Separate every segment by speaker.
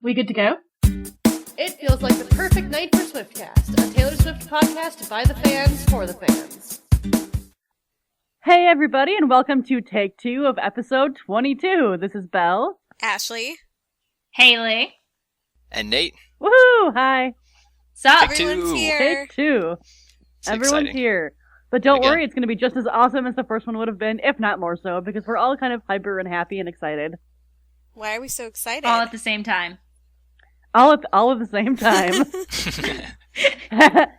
Speaker 1: We good to go?
Speaker 2: It feels like the perfect night for Swiftcast, a Taylor Swift podcast by the fans for the fans.
Speaker 1: Hey everybody, and welcome to Take 2 of episode 22. This is Belle.
Speaker 3: Ashley.
Speaker 4: Haley.
Speaker 5: And Nate.
Speaker 1: Woohoo! Hi.
Speaker 4: Sup?
Speaker 3: Everyone's here.
Speaker 1: Take 2.
Speaker 5: It's
Speaker 1: Everyone's
Speaker 5: exciting.
Speaker 1: here. But don't
Speaker 5: Again.
Speaker 1: worry, it's going to be just as awesome as the first one would have been, if not more so, because we're all kind of hyper and happy and excited.
Speaker 3: Why are we so excited?
Speaker 4: All at the same time.
Speaker 1: All at the same time.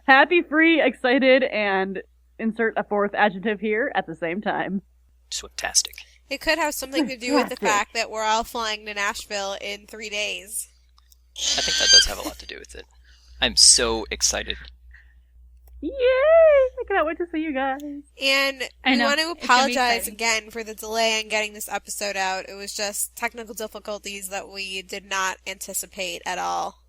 Speaker 1: Happy, free, excited, and insert a fourth adjective here at the same time.
Speaker 5: Swiftastic.
Speaker 3: It could have something to do with the
Speaker 1: Fantastic.
Speaker 3: fact that we're all flying to Nashville in 3 days.
Speaker 5: I think that does have a lot to do with it. I'm so excited.
Speaker 1: Yay! I cannot wait to see you guys.
Speaker 3: And
Speaker 4: I
Speaker 3: we
Speaker 4: know.
Speaker 3: want to
Speaker 4: It's gonna be
Speaker 3: apologize
Speaker 4: exciting.
Speaker 3: again for the delay in getting this episode out. It was just technical difficulties that we did not anticipate at all.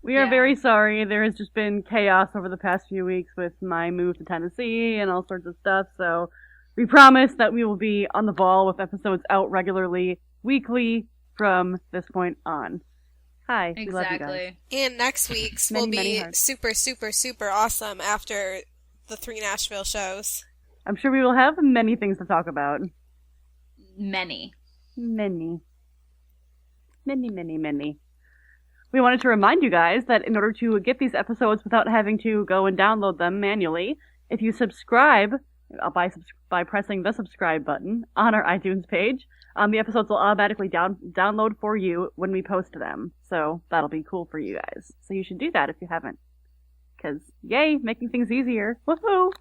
Speaker 1: We are
Speaker 4: Yeah.
Speaker 1: very sorry. There has just been chaos over the past few weeks with my move to Tennessee and all sorts of stuff, so we promise that we will be on the ball with episodes out regularly, weekly, from this point on. Hi, we love you guys.
Speaker 4: Exactly.
Speaker 3: And next week's
Speaker 1: Many,
Speaker 3: will
Speaker 1: many
Speaker 3: be
Speaker 1: hearts.
Speaker 3: super, super, super awesome after the 3 Nashville shows.
Speaker 1: I'm sure we will have many things to talk about.
Speaker 4: Many.
Speaker 1: Many. Many. We wanted to remind you guys that in order to get these episodes without having to go and download them manually, if you subscribe by pressing the subscribe button on our iTunes page, the episodes will automatically download for you when we post them. So that'll be cool for you guys. So you should do that if you haven't. Because, yay, making things easier. Woohoo!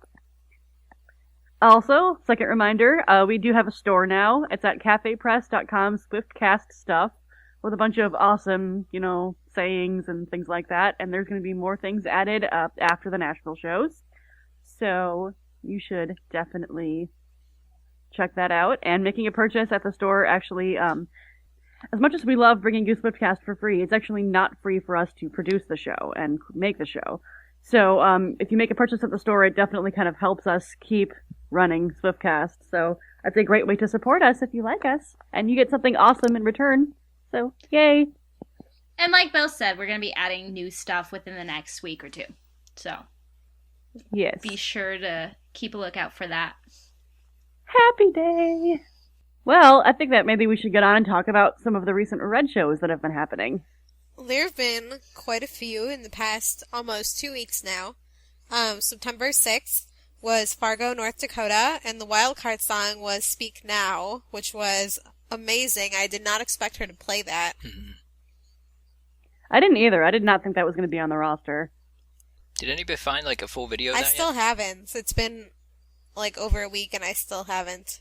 Speaker 1: Also, second reminder, we do have a store now. It's at cafepress.com, Swiftcast stuff, with a bunch of awesome, sayings and things like that. And there's going to be more things added after the Nashville shows. So you should definitely check that out. And making a purchase at the store actually, as much as we love bringing you Swiftcast for free, it's actually not free for us to produce the show and make the show. So if you make a purchase at the store, it definitely kind of helps us keep running Swiftcast. So that's a great way to support us if you like us. And you get something awesome in return. So, yay!
Speaker 4: And like Belle said, we're going to be adding new stuff within the next week or two. So
Speaker 1: Yes.
Speaker 4: be sure to keep a lookout for that.
Speaker 1: Happy day! Well, I think that maybe we should get on and talk about some of the recent Red shows that have been happening.
Speaker 3: There have been quite a few in the past almost 2 weeks now. September 6th was Fargo, North Dakota, and the wildcard song was Speak Now, which was amazing. I did not expect her to play that.
Speaker 1: I didn't either. I did not think that was going to be on the roster.
Speaker 5: Did anybody find a full video of
Speaker 3: I
Speaker 5: that
Speaker 3: still
Speaker 5: yet?
Speaker 3: haven't. It's been over a week and I still haven't.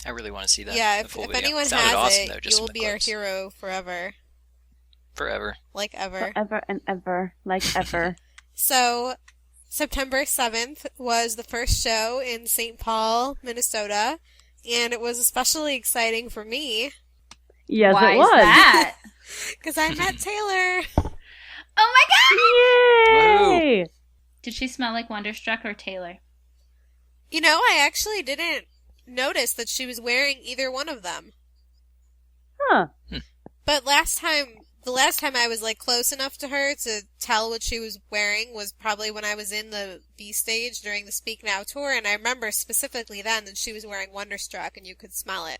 Speaker 5: I really want to see that.
Speaker 3: Yeah,
Speaker 5: the full
Speaker 3: if
Speaker 5: video.
Speaker 3: anyone
Speaker 5: Sounded
Speaker 3: has
Speaker 5: awesome,
Speaker 3: it,
Speaker 5: though, just
Speaker 3: you will
Speaker 5: from the
Speaker 3: be our
Speaker 5: clips.
Speaker 3: hero forever.
Speaker 5: Forever.
Speaker 3: Like ever.
Speaker 1: Forever and ever, like ever.
Speaker 3: So, September 7th was the first show in St. Paul, Minnesota, and it was especially exciting for me
Speaker 1: Yes,
Speaker 4: Why
Speaker 1: it was.
Speaker 4: is that?
Speaker 3: because I met Taylor.
Speaker 4: Oh my god!
Speaker 1: Yay!
Speaker 4: Did she smell like Wonderstruck or Taylor?
Speaker 3: You know, I actually didn't notice that she was wearing either one of them.
Speaker 1: Huh.
Speaker 3: But the last time I was close enough to her to tell what she was wearing was probably when I was in the B stage during the Speak Now tour, and I remember specifically then that she was wearing Wonderstruck and you could smell it.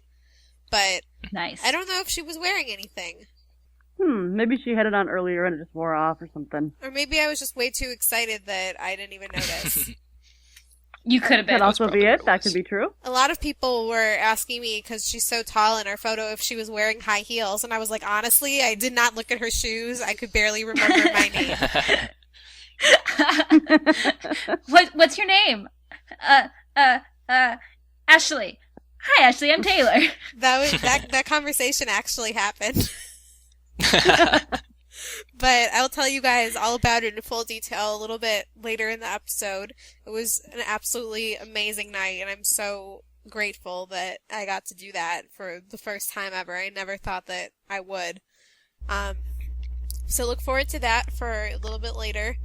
Speaker 3: But
Speaker 4: Nice.
Speaker 3: I don't know if she was wearing anything.
Speaker 1: Maybe she had it on earlier and it just wore off or something.
Speaker 3: Or maybe I was just way too excited that I didn't even notice.
Speaker 4: You could have
Speaker 1: Could
Speaker 4: been.
Speaker 1: also
Speaker 5: probably
Speaker 1: be
Speaker 5: what
Speaker 1: it.
Speaker 5: it
Speaker 1: That
Speaker 5: was.
Speaker 1: could be true.
Speaker 3: A lot of people were asking me, because she's so tall in our photo, if she was wearing high heels. And I was like, honestly, I did not look at her shoes. I could barely remember my name.
Speaker 4: What's your name? Ashley. Hi, Ashley. I'm Taylor.
Speaker 3: That conversation actually happened. But I'll tell you guys all about it in full detail a little bit later in the episode. It was an absolutely amazing night, and I'm so grateful that I got to do that for the first time ever. I never thought that I would. So look forward to that for a little bit later.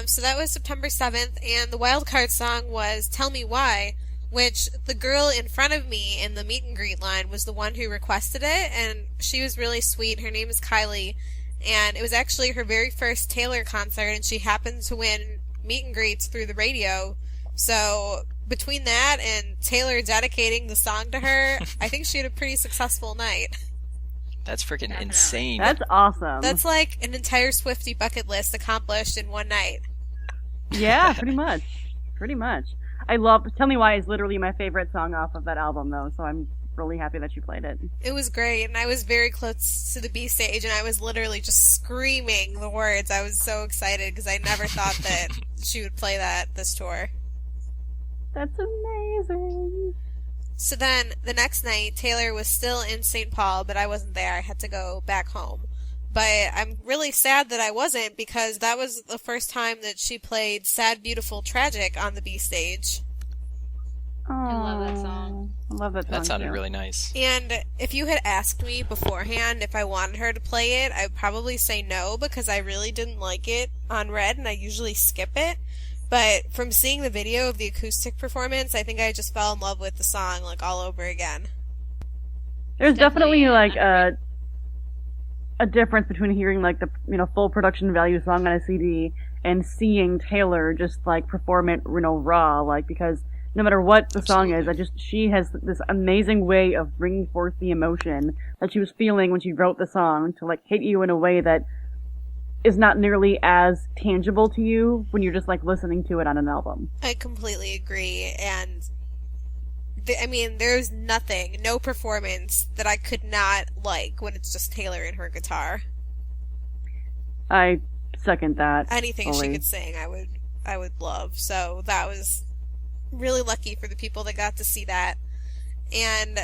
Speaker 3: So that was September 7th, and the wildcard song was Tell Me Why, which the girl in front of me in the meet and greet line was the one who requested it, and she was really sweet. Her name is Kylie, and it was actually her very first Taylor concert, and she happened to win meet and greets through the radio. So between that and Taylor dedicating the song to her, I think she had a pretty successful night.
Speaker 5: That's freaking insane.
Speaker 1: That's awesome.
Speaker 3: That's like an entire Swiftie bucket list accomplished in one night.
Speaker 1: Yeah, pretty much. Pretty much. I love Tell Me Why is literally my favorite song off of that album, though, so I'm really happy that you played it.
Speaker 3: It was great, and I was very close to the B stage, and I was literally just screaming the words. I was so excited because I never thought that she would play that this tour.
Speaker 1: That's amazing.
Speaker 3: So then, the next night, Taylor was still in St. Paul, but I wasn't there. I had to go back home. But I'm really sad that I wasn't, because that was the first time that she played Sad, Beautiful, Tragic on the B stage.
Speaker 4: I love that song.
Speaker 1: I love that song.
Speaker 5: That sounded
Speaker 1: too.
Speaker 5: really nice.
Speaker 3: And if you had asked me beforehand if I wanted her to play it, I'd probably say no, because I really didn't like it on Red, and I usually skip it. But from seeing the video of the acoustic performance, I think I just fell in love with the song, like, all over again.
Speaker 1: There's definitely like
Speaker 4: underrated.
Speaker 1: a difference between hearing like the full production value song on a CD and seeing Taylor just like perform it raw, like, because no matter what the song is, she has this amazing way of bringing forth the emotion that she was feeling when she wrote the song to like hit you in a way that is not nearly as tangible to you when you're just like listening to it on an album.
Speaker 3: I completely agree, and there's no performance that I could not like when it's just Taylor and her guitar.
Speaker 1: I second that.
Speaker 3: Anything
Speaker 1: fully.
Speaker 3: she could sing, I would love. So that was really lucky for the people that got to see that. And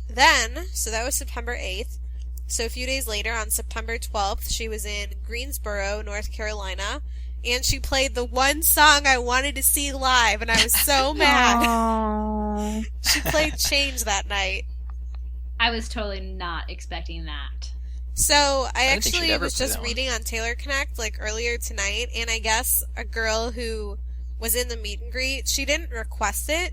Speaker 3: then, so that was September 8th. So a few days later, on September 12th, she was in Greensboro, North Carolina, and she played the one song I wanted to see live, and I was so mad.
Speaker 1: Aww.
Speaker 3: She played Change that night.
Speaker 4: I was totally not expecting that.
Speaker 3: So I
Speaker 5: didn't think she'd
Speaker 3: actually
Speaker 5: ever
Speaker 3: was
Speaker 5: play
Speaker 3: just
Speaker 5: that one.
Speaker 3: reading on Taylor Connect like earlier tonight, and I guess a girl who was in the meet and greet, she didn't request it,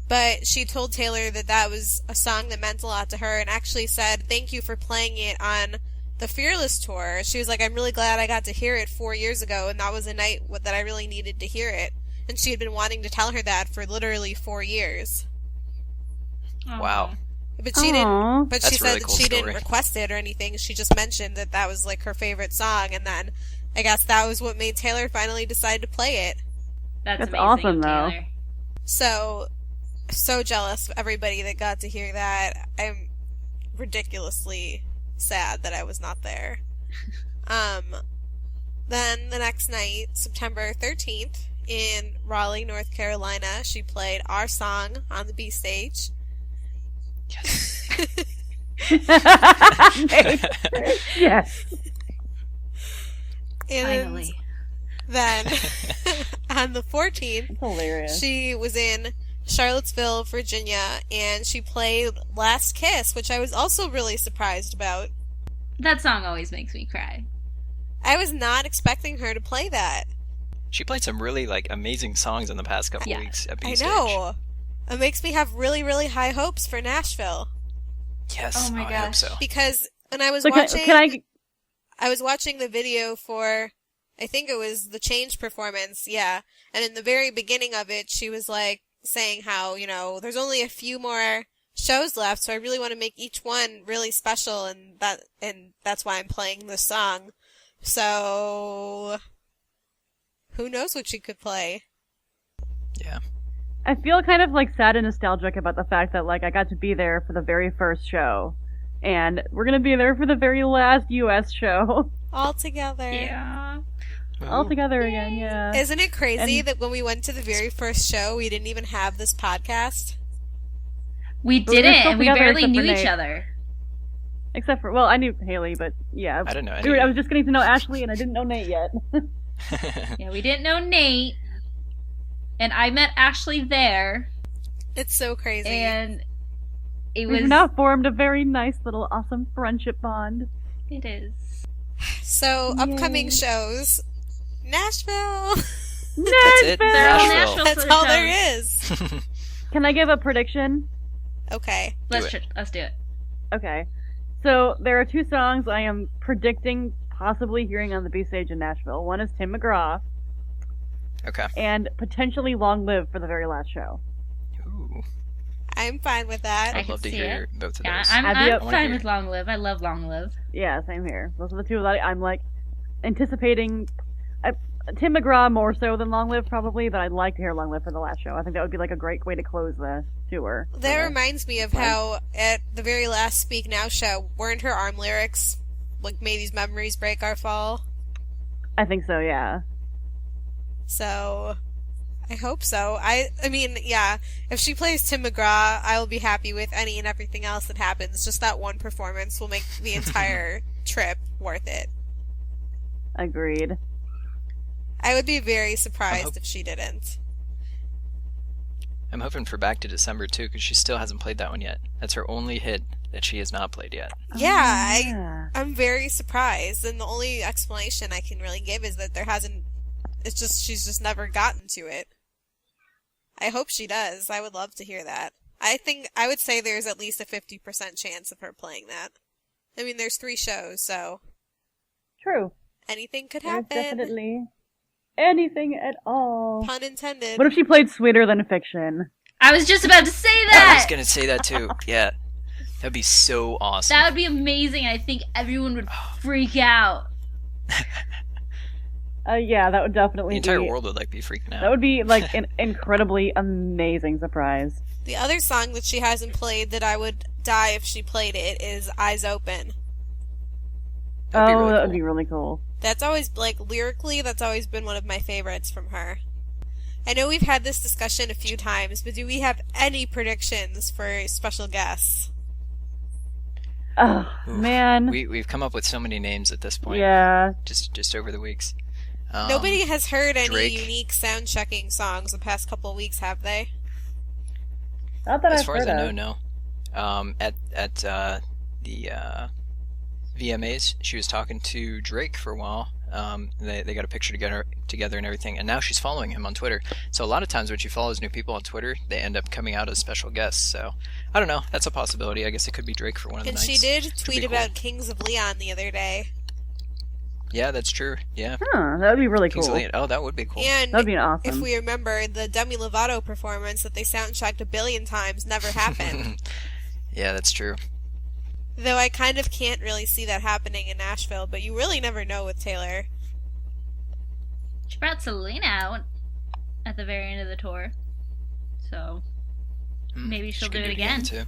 Speaker 3: but she told Taylor that that was a song that meant a lot to her, and actually said thank you for playing it on the Fearless tour. She was like, I'm really glad I got to hear it 4 years ago, and that was a night that I really needed to hear it. And she had been wanting to tell her that for literally 4 years.
Speaker 5: Wow.
Speaker 3: But she
Speaker 1: Aw.
Speaker 3: didn't. But she
Speaker 5: That's a
Speaker 3: said
Speaker 5: really
Speaker 3: that
Speaker 5: cool
Speaker 3: she
Speaker 5: story.
Speaker 3: didn't request it or anything. She just mentioned that that was like her favorite song, and then I guess that was what made Taylor finally decide to play it.
Speaker 4: That's
Speaker 1: That's
Speaker 4: amazing
Speaker 1: awesome,
Speaker 4: of
Speaker 1: though.
Speaker 4: Taylor.
Speaker 3: So jealous of everybody that got to hear that. I'm ridiculously sad that I was not there. Then the next night, September 13th, in Raleigh, North Carolina, she played our song on the B stage.
Speaker 1: Yes.
Speaker 3: And
Speaker 4: Finally.
Speaker 3: then on the 14th,
Speaker 1: That's hilarious.
Speaker 3: she was in Charlottesville, Virginia, and she played Last Kiss, which I was also really surprised about.
Speaker 4: That song always makes me cry.
Speaker 3: I was not expecting her to play that.
Speaker 5: She played some really amazing songs in the past couple
Speaker 4: Yeah.
Speaker 5: weeks at B
Speaker 3: I
Speaker 5: stage.
Speaker 3: know. It makes me have really, really high hopes for Nashville.
Speaker 5: Yes.
Speaker 4: Oh my
Speaker 5: I hope
Speaker 4: gosh.
Speaker 5: so.
Speaker 3: Because when I was
Speaker 1: So
Speaker 3: watching...
Speaker 1: I
Speaker 3: I was watching the video for, I think it was the Change performance, yeah. And in the very beginning of it, she was like saying how, there's only a few more shows left, so I really want to make each one really special, and that's why I'm playing this song. So, who knows what she could play?
Speaker 5: Yeah.
Speaker 1: I feel kind of sad and nostalgic about the fact that I got to be there for the very first show. And we're gonna be there for the very last US show.
Speaker 3: All together.
Speaker 4: Yeah.
Speaker 1: All together again, yeah.
Speaker 3: Isn't it crazy
Speaker 1: And-
Speaker 3: that when we went to the very first show, we didn't even have this podcast?
Speaker 4: We
Speaker 1: But we were
Speaker 4: didn't,
Speaker 1: still
Speaker 4: and we
Speaker 1: together
Speaker 4: barely
Speaker 1: except
Speaker 4: knew
Speaker 1: for
Speaker 4: each
Speaker 1: Nate.
Speaker 4: other.
Speaker 1: Except for, well, I knew Haley, but yeah.
Speaker 5: I didn't know
Speaker 1: I was just getting to know Ashley, and I didn't know Nate yet.
Speaker 4: Yeah, we didn't know Nate, and I met Ashley there,
Speaker 3: It's so crazy.
Speaker 4: and it was...
Speaker 1: We've now formed a very nice little awesome friendship bond.
Speaker 4: It is.
Speaker 3: So, upcoming
Speaker 1: Yay.
Speaker 3: shows. Nashville!
Speaker 5: That's it.
Speaker 4: They're all
Speaker 5: Nashville.
Speaker 4: Nashville
Speaker 3: That's
Speaker 4: sort of
Speaker 3: all there
Speaker 4: shows.
Speaker 3: is.
Speaker 1: Can I give a prediction?
Speaker 3: Okay.
Speaker 4: Let's do it.
Speaker 1: Okay. So there are 2 songs I am predicting possibly hearing on the B stage in Nashville. One is Tim McGraw.
Speaker 5: Okay.
Speaker 1: And potentially Long Live for the very last show.
Speaker 5: Ooh.
Speaker 3: I'm fine with that.
Speaker 5: I'd love to hear both of those.
Speaker 4: I'm fine with Long Live. I love Long Live.
Speaker 1: Yeah, same here. Those are the 2 that I'm like anticipating. Tim McGraw more so than Long Live probably, but I'd like to hear Long Live for the last show. I think that would be like a great way to close the tour.
Speaker 3: That reminds me of how at the very last Speak Now show, weren't her arm lyrics like "May these memories break our fall"?
Speaker 1: I think so, yeah.
Speaker 3: So I hope so. I mean, yeah, if she plays Tim McGraw, I will be happy with any and everything else that happens. Just that one performance will make the entire trip worth it.
Speaker 1: Agreed.
Speaker 3: I would be very surprised if she didn't.
Speaker 5: I'm hoping for Back to December, too, because she still hasn't played that one yet. That's her only hit that she has not played yet.
Speaker 3: Yeah, I'm very surprised, and the only explanation I can really give is that she's just never gotten to it. I hope she does. I would love to hear that. I would say there's at least a 50% chance of her playing that. I mean, there's 3 shows, so...
Speaker 1: True.
Speaker 3: Anything could
Speaker 1: There's
Speaker 3: happen.
Speaker 1: definitely anything at all.
Speaker 3: Pun intended.
Speaker 1: What if she played Sweeter Than Fiction?
Speaker 4: I was just about to say that!
Speaker 5: I was going to say that, too. Yeah. That'd be so awesome.
Speaker 4: That would be amazing. I think everyone would freak out.
Speaker 1: Yeah, that would definitely
Speaker 5: the entire world would be freaking out.
Speaker 1: That would be like an incredibly amazing surprise.
Speaker 3: The other song that she hasn't played that I would die if she played it is Eyes Open.
Speaker 1: That would be really cool.
Speaker 3: That's always, lyrically, that's always been one of my favorites from her. I know we've had this discussion a few times, but do we have any predictions for special guests?
Speaker 1: Oh, man.
Speaker 5: We've come up with so many names at this point.
Speaker 1: Yeah.
Speaker 5: Just over the weeks.
Speaker 3: Nobody has heard any
Speaker 5: Drake.
Speaker 3: unique sound-checking songs the past couple of weeks, have they?
Speaker 1: Not that
Speaker 5: as
Speaker 1: I've
Speaker 5: far
Speaker 1: heard
Speaker 5: as I
Speaker 1: of.
Speaker 5: know, no. At the VMAs, she was talking to Drake for a while. They got a picture together and everything, and now she's following him on Twitter. So a lot of times when she follows new people on Twitter, they end up coming out as special guests. So I don't know. That's a possibility. I guess it could be Drake for one of the
Speaker 3: And
Speaker 5: nights.
Speaker 3: she did
Speaker 5: Could
Speaker 3: tweet
Speaker 5: be cool.
Speaker 3: about Kings of Leon the other day.
Speaker 5: Yeah, that's true. Yeah.
Speaker 1: Huh, that would be really
Speaker 5: Kings
Speaker 1: cool.
Speaker 5: of Leon. Oh, that would be cool.
Speaker 3: And
Speaker 1: That'd be awesome.
Speaker 3: if we remember, the Demi Lovato performance that they sound-checked 1 billion times never happened.
Speaker 5: Yeah, that's true.
Speaker 3: Though I kind of can't really see that happening in Nashville, but you really never know with Taylor.
Speaker 4: She brought Selena out at the very end of the tour. So maybe she'll
Speaker 5: She could
Speaker 4: do it again.
Speaker 5: too.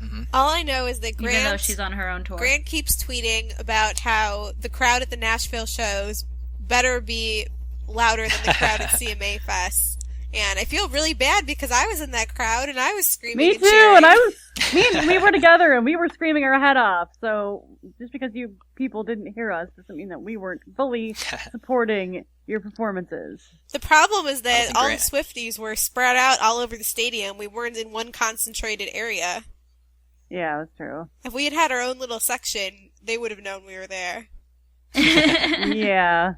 Speaker 5: Mm-hmm.
Speaker 3: All I know is that
Speaker 4: Even though she's on her own tour.
Speaker 3: Grant keeps tweeting about how the crowd at the Nashville shows better be louder than the crowd at CMA Fest. And I feel really bad because I was in that crowd and I was screaming
Speaker 1: Me
Speaker 3: and
Speaker 1: too,
Speaker 3: cheering.
Speaker 1: and we were together and we were screaming our head off. So just because you people didn't hear us doesn't mean that we weren't fully supporting your performances.
Speaker 3: The problem is that
Speaker 5: think
Speaker 3: all the
Speaker 5: Grant-
Speaker 3: Swifties were spread out all over the stadium. We weren't in one concentrated area.
Speaker 1: Yeah, that's true.
Speaker 3: If we had had our own little section, they would have known we were there.
Speaker 1: Yeah.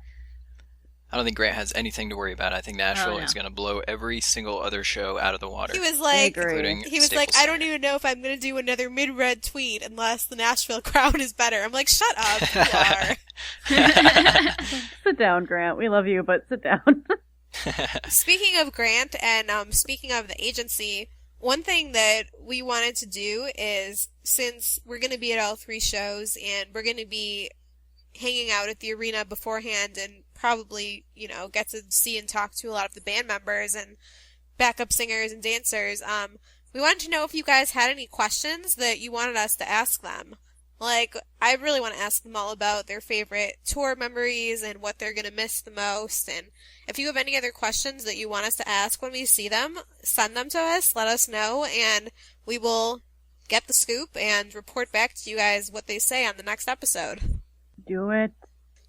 Speaker 5: I don't think Grant has anything to worry about. I think Nashville
Speaker 4: Oh, no.
Speaker 5: is going to blow every single other show out of the water.
Speaker 3: He was like,
Speaker 1: agree.
Speaker 5: Staples
Speaker 3: I don't
Speaker 5: Center.
Speaker 3: even know if I'm going to do another mid-read tweet unless the Nashville crowd is better. I'm like, shut up, you are.
Speaker 1: Sit down, Grant. We love you, but sit down.
Speaker 3: Speaking of Grant and speaking of the agency, one thing that we wanted to do is, since we're going to be at all 3 shows and we're going to be hanging out at the arena beforehand and probably, get to see and talk to a lot of the band members and backup singers and dancers, we wanted to know if you guys had any questions that you wanted us to ask them. Like, I really want to ask them all about their favorite tour memories and what they're going to miss the most. And if you have any other questions that you want us to ask when we see them, send them to us, let us know, and we will get the scoop and report back to you guys what they say on the next episode.
Speaker 1: Do it.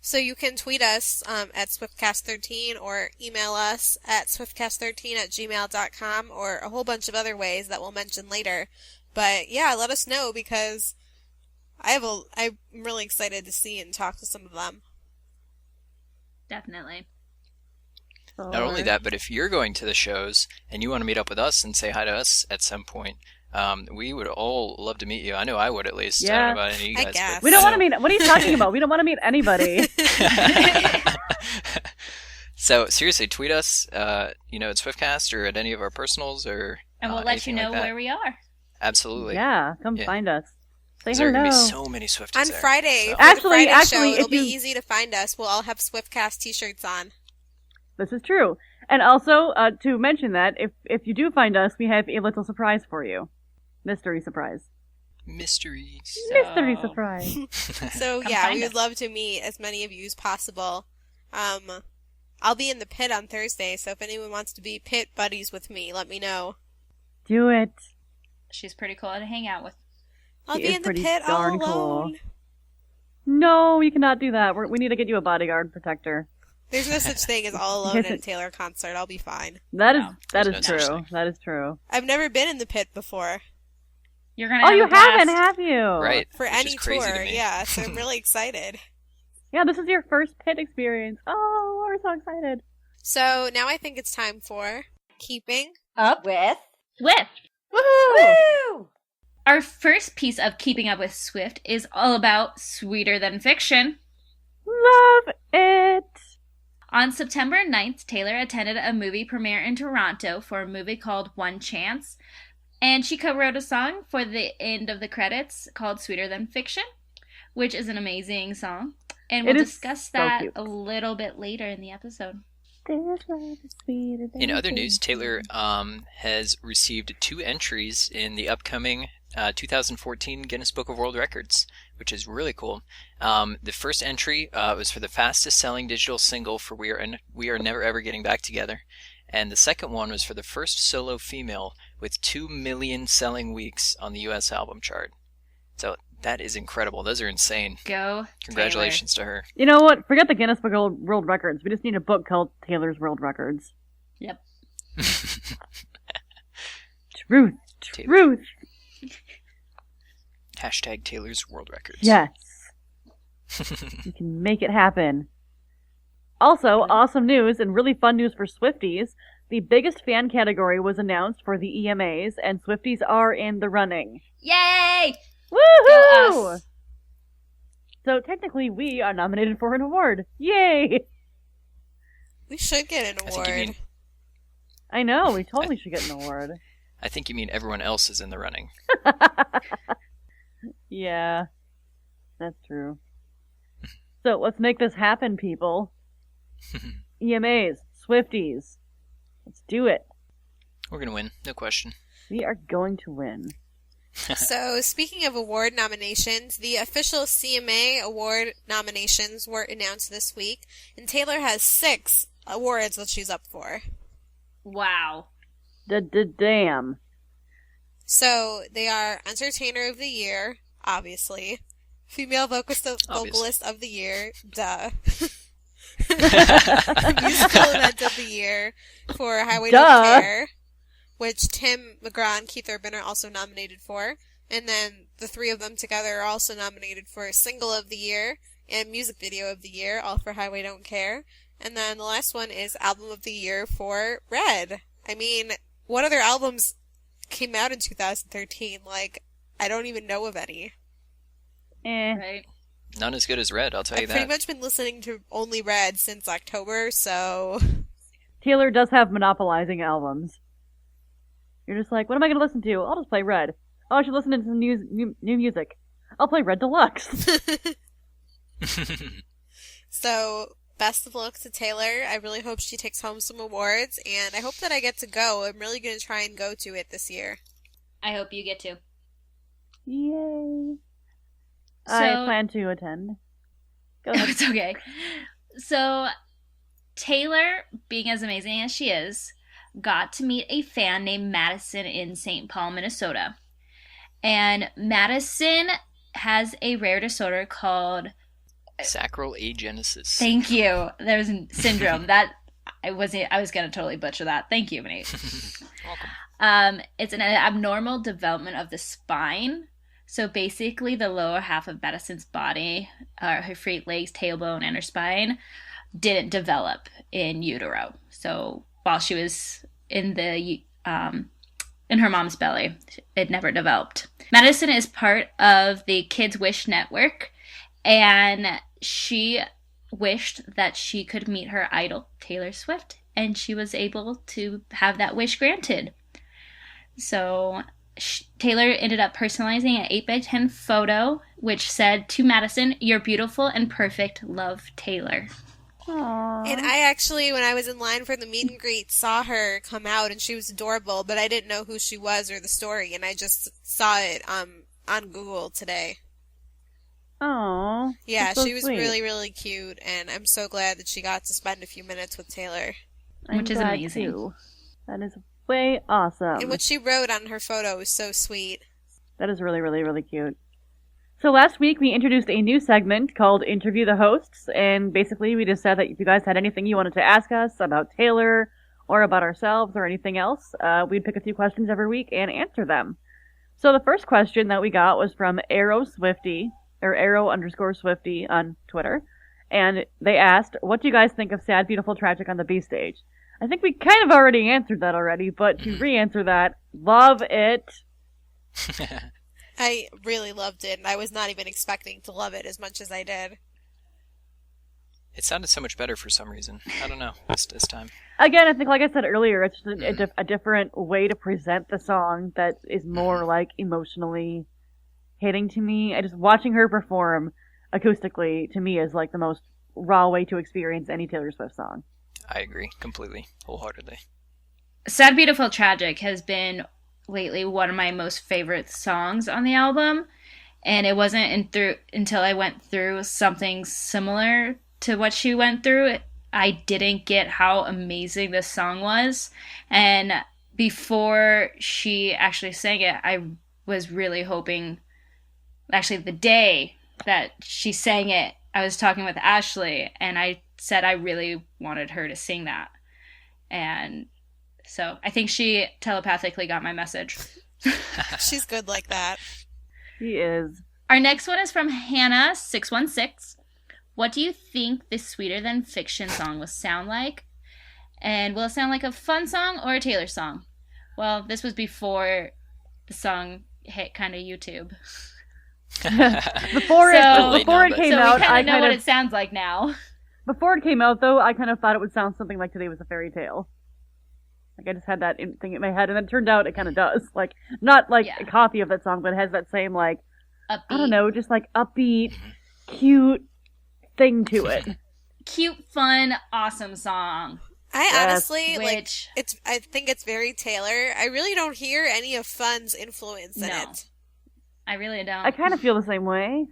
Speaker 3: So you can tweet us at Swiftcast13 or email us at swiftcast13@gmail.com or a whole bunch of other ways that we'll mention later. But yeah, let us know because I'm really excited to see and talk to some of them.
Speaker 4: Definitely.
Speaker 5: Not only that, but if you're going to the shows and you want to meet up with us and say hi to us at some point, we would all love to meet you. I know I would, at least.
Speaker 1: Yeah.
Speaker 5: I don't know about any of you
Speaker 3: I
Speaker 5: guys.
Speaker 3: guess.
Speaker 5: But
Speaker 1: We don't
Speaker 5: I
Speaker 1: want to
Speaker 5: know-
Speaker 1: meet. What are you talking about? We don't want to meet anybody.
Speaker 5: So seriously, tweet us, at Swiftcast or at any of our personals or
Speaker 4: And we'll let you
Speaker 5: anything
Speaker 4: know
Speaker 5: like that.
Speaker 4: where we are.
Speaker 5: Absolutely.
Speaker 1: Yeah, come
Speaker 5: Yeah.
Speaker 1: find us. Say
Speaker 5: There are
Speaker 1: hello.
Speaker 5: going to be so many Swifties
Speaker 3: On
Speaker 5: there.
Speaker 3: Friday,
Speaker 5: So-
Speaker 3: for
Speaker 1: Actually-
Speaker 3: the Friday
Speaker 1: actually,
Speaker 3: show,
Speaker 1: if
Speaker 3: it'll be
Speaker 1: you-
Speaker 3: easy to find us. We'll all have Swiftcast t-shirts on.
Speaker 1: This is true. And also, to mention that, if you do find us, we have a little surprise for you. Mystery surprise.
Speaker 5: Mysteries.
Speaker 1: Mystery
Speaker 4: So-
Speaker 1: surprise.
Speaker 3: So
Speaker 4: Come
Speaker 3: yeah,
Speaker 4: find
Speaker 3: we would
Speaker 4: us.
Speaker 3: love to meet as many of you as possible. I'll be in the pit on Thursday, so if anyone wants to be pit buddies with me, let me know.
Speaker 1: Do it.
Speaker 4: She's pretty cool to hang out with.
Speaker 3: I'll
Speaker 1: She
Speaker 3: be
Speaker 1: is
Speaker 3: in the
Speaker 1: pretty
Speaker 3: pit all
Speaker 1: darn cool.
Speaker 3: alone.
Speaker 1: No, you cannot do that. We need to get you a bodyguard protector.
Speaker 3: There's no such thing as all alone at a Taylor concert. I'll be fine.
Speaker 1: That is
Speaker 4: No,
Speaker 1: that
Speaker 5: there's
Speaker 1: is
Speaker 5: no such
Speaker 1: true.
Speaker 5: thing.
Speaker 1: That is true.
Speaker 3: I've never been in the pit before
Speaker 4: You're gonna
Speaker 1: Oh,
Speaker 4: have
Speaker 1: you
Speaker 4: a blast.
Speaker 1: haven't, have you?
Speaker 5: Right.
Speaker 3: for
Speaker 5: Which
Speaker 3: any
Speaker 5: is crazy to
Speaker 3: tour.
Speaker 5: me.
Speaker 3: Yeah, so I'm really excited.
Speaker 1: Yeah, this is your first pit experience. Oh, we're so excited.
Speaker 3: So now I think it's time for keeping.
Speaker 6: Up with
Speaker 4: Swift.
Speaker 6: Woo!
Speaker 4: Our first piece of Keeping Up with Swift is all about Sweeter Than Fiction.
Speaker 1: Love it.
Speaker 4: On September 9th, Taylor attended a movie premiere in Toronto for a movie called One Chance, and she co-wrote a song for the end of the credits called Sweeter Than Fiction, which is an amazing song. And
Speaker 1: It
Speaker 4: we'll
Speaker 1: is
Speaker 4: discuss
Speaker 1: so
Speaker 4: that
Speaker 1: cute.
Speaker 4: a little bit later in the episode.
Speaker 1: This love is sweeter than
Speaker 5: In other news,
Speaker 1: fiction.
Speaker 5: Taylor has received 2 entries in the upcoming 2014 Guinness Book of World Records, which is really cool. The first entry was for the fastest selling digital single for We Are Never Ever Getting Back Together. And the second one was for the first solo female with 2 million selling weeks on the US album chart. So that is incredible. Those are insane.
Speaker 4: Go,
Speaker 5: Congratulations to her.
Speaker 1: You know what? Forget the Guinness Book of World Records. We just need a book called Taylor's World Records.
Speaker 4: Taylor. Yep.
Speaker 1: Truth.
Speaker 5: Taylor.
Speaker 1: Truth.
Speaker 5: Hashtag Taylor's World Records.
Speaker 1: Yes. You can make it happen. Also, awesome news and really fun news for Swifties. The biggest fan category was announced for the EMAs, and Swifties are in the running.
Speaker 4: Yay!
Speaker 1: Woohoo!
Speaker 4: Go us.
Speaker 1: So technically, we are nominated for an award. Yay!
Speaker 3: We should get an
Speaker 5: I think you
Speaker 3: award.
Speaker 5: mean
Speaker 1: I know, we totally should get an award.
Speaker 5: I think you mean everyone else is in the running.
Speaker 1: Yeah, that's true. So let's make this happen, people. EMAs, Swifties. Let's do it.
Speaker 5: We're gonna win, no question.
Speaker 1: We are going to win.
Speaker 3: So, speaking of award nominations, the official CMA award nominations were announced this week, and Taylor has 6 awards that she's up for.
Speaker 4: Wow.
Speaker 1: Damn.
Speaker 3: So, they are Entertainer of the Year, obviously, Female Vocalist of the Year, duh. Musical Event of the Year for Highway
Speaker 1: Duh.
Speaker 3: Don't Care, which Tim McGraw and Keith Urban are also nominated for. And then the 3 of them together are also nominated for Single of the Year and Music Video of the Year, all for Highway Don't Care. And then the last one is Album of the Year for Red. I mean, what other albums came out in 2013? Like, I don't even know of any.
Speaker 4: Right.
Speaker 5: None as good as Red, I'll tell you
Speaker 3: I've pretty
Speaker 5: that.
Speaker 3: much been listening to only Red since October, so...
Speaker 1: Taylor does have monopolizing albums. You're just like, what am I going to listen to? I'll just play Red. Oh, I should listen to some new music. I'll play Red Deluxe.
Speaker 3: So, best of luck to Taylor. I really hope she takes home some awards, and I hope that I get to go. I'm really going to try and go to it this year.
Speaker 4: I hope you get to.
Speaker 1: Yay.
Speaker 4: So-
Speaker 1: I plan to attend. Go ahead.
Speaker 4: It's okay. So, Taylor, being as amazing as she is, got to meet a fan named Madison in St. Paul, Minnesota. And Madison has a rare disorder called...
Speaker 5: Sacral agenesis.
Speaker 4: Thank you. There's a syndrome. That I was going to totally butcher that. Thank you, Nate.
Speaker 5: Welcome.
Speaker 4: It's an abnormal development of the spine. So basically, the lower half of Madison's body, her feet, legs, tailbone, and her spine, didn't develop in utero. So while she was in the in her mom's belly, it never developed. Madison is part of the Kids Wish Network, and she wished that she could meet her idol, Taylor Swift, and she was able to have that wish granted. So Taylor ended up personalizing an 8x10 photo, which said, "To Madison, you're beautiful and perfect. Love, Taylor."
Speaker 1: Aww.
Speaker 3: And I actually, when I was in line for the meet and greet, saw her come out, and she was adorable, but I didn't know who she was or the story, and I just saw it on Google today.
Speaker 1: Aww.
Speaker 3: Yeah,
Speaker 1: so
Speaker 3: she was
Speaker 1: sweet.
Speaker 3: really, really cute, and I'm so glad that she got to spend a few minutes with Taylor.
Speaker 4: Which is
Speaker 1: glad
Speaker 4: amazing.
Speaker 1: Too. That is way awesome.
Speaker 3: And what she wrote on her photo was so sweet.
Speaker 1: That is really, really, really cute. So last week we introduced a new segment called Interview the Hosts, and basically we just said that if you guys had anything you wanted to ask us about Taylor or about ourselves or anything else, we'd pick a few questions every week and answer them. So the first question that we got was from Arrow_Swifty on Twitter, and they asked, "What do you guys think of Sad, Beautiful, Tragic on the B stage?" I think we kind of already answered that already, but to re-answer that, love it.
Speaker 3: I really loved it, and I was not even expecting to love it as much as I did.
Speaker 5: It sounded so much better for some reason. I don't know. This time.
Speaker 1: Again, I think, like I said earlier, it's just a different way to present the song that is more, like, emotionally hitting to me. I just, watching her perform acoustically, to me, is, like, the most raw way to experience any Taylor Swift song.
Speaker 5: I agree completely, wholeheartedly.
Speaker 4: Sad, Beautiful, Tragic has been lately one of my most favorite songs on the album, and it wasn't until I went through something similar to what she went through, I didn't get how amazing this song was. And before she actually sang it, I was really hoping, actually the day that she sang it, I was talking with Ashley, and I said I really wanted her to sing that. And so I think she telepathically got my message.
Speaker 3: She's good like that.
Speaker 1: She is.
Speaker 4: Our next one is from Hannah616. What do you think this Sweeter Than Fiction song will sound like? And will it sound like a fun song or a Taylor song? Well, this was before the song hit kind of YouTube.
Speaker 1: Before it came out,
Speaker 4: I
Speaker 1: I
Speaker 4: know what it sounds like now.
Speaker 1: Before it came out, though, I kind of thought it would sound something like Today Was a Fairy Tale. Like, I just had that thing in my head, and it turned out it kind of does. Like, not like a copy of that song, but it has that same, like,
Speaker 4: Upbeat.
Speaker 1: I don't know, just like upbeat, cute thing to it.
Speaker 4: Cute, fun, awesome song.
Speaker 3: Honestly,
Speaker 4: Which,
Speaker 3: I think it's very Taylor. I really don't hear any of Fun's influence in it.
Speaker 4: I really don't.
Speaker 1: I kind of feel the same way.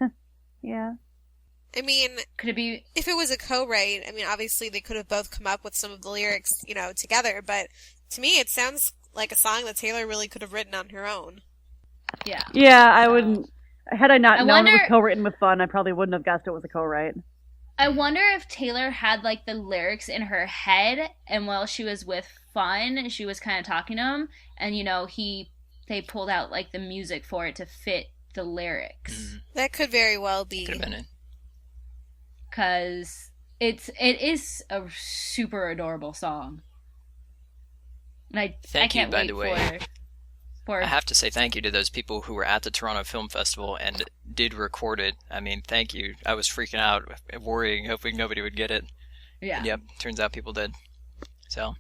Speaker 1: Yeah.
Speaker 3: I mean,
Speaker 4: Could it be?
Speaker 3: if it was a co-write, I mean, obviously they could have both come up with some of the lyrics, together, but to me it sounds like a song that Taylor really could have written on her own.
Speaker 4: Yeah.
Speaker 1: Yeah, I wouldn't. Had I not known it was
Speaker 4: wonder-
Speaker 1: co-written with Fun, I probably wouldn't have guessed it was a co-write.
Speaker 4: I wonder if Taylor had like the lyrics in her head, and while she was with Fun, she was kind of talking to him, and they pulled out like the music for it to fit the lyrics.
Speaker 3: That could very well be.
Speaker 5: Could have been it.
Speaker 4: Because it is a super adorable song. And I
Speaker 5: Thank you,
Speaker 4: can't
Speaker 5: by
Speaker 4: wait
Speaker 5: the way.
Speaker 4: for
Speaker 5: I have to say thank you to those people who were at the Toronto Film Festival and did record it. I mean, thank you. I was freaking out, worrying, hoping nobody would get it.
Speaker 4: yeah.
Speaker 5: And yep, turns out people did. So,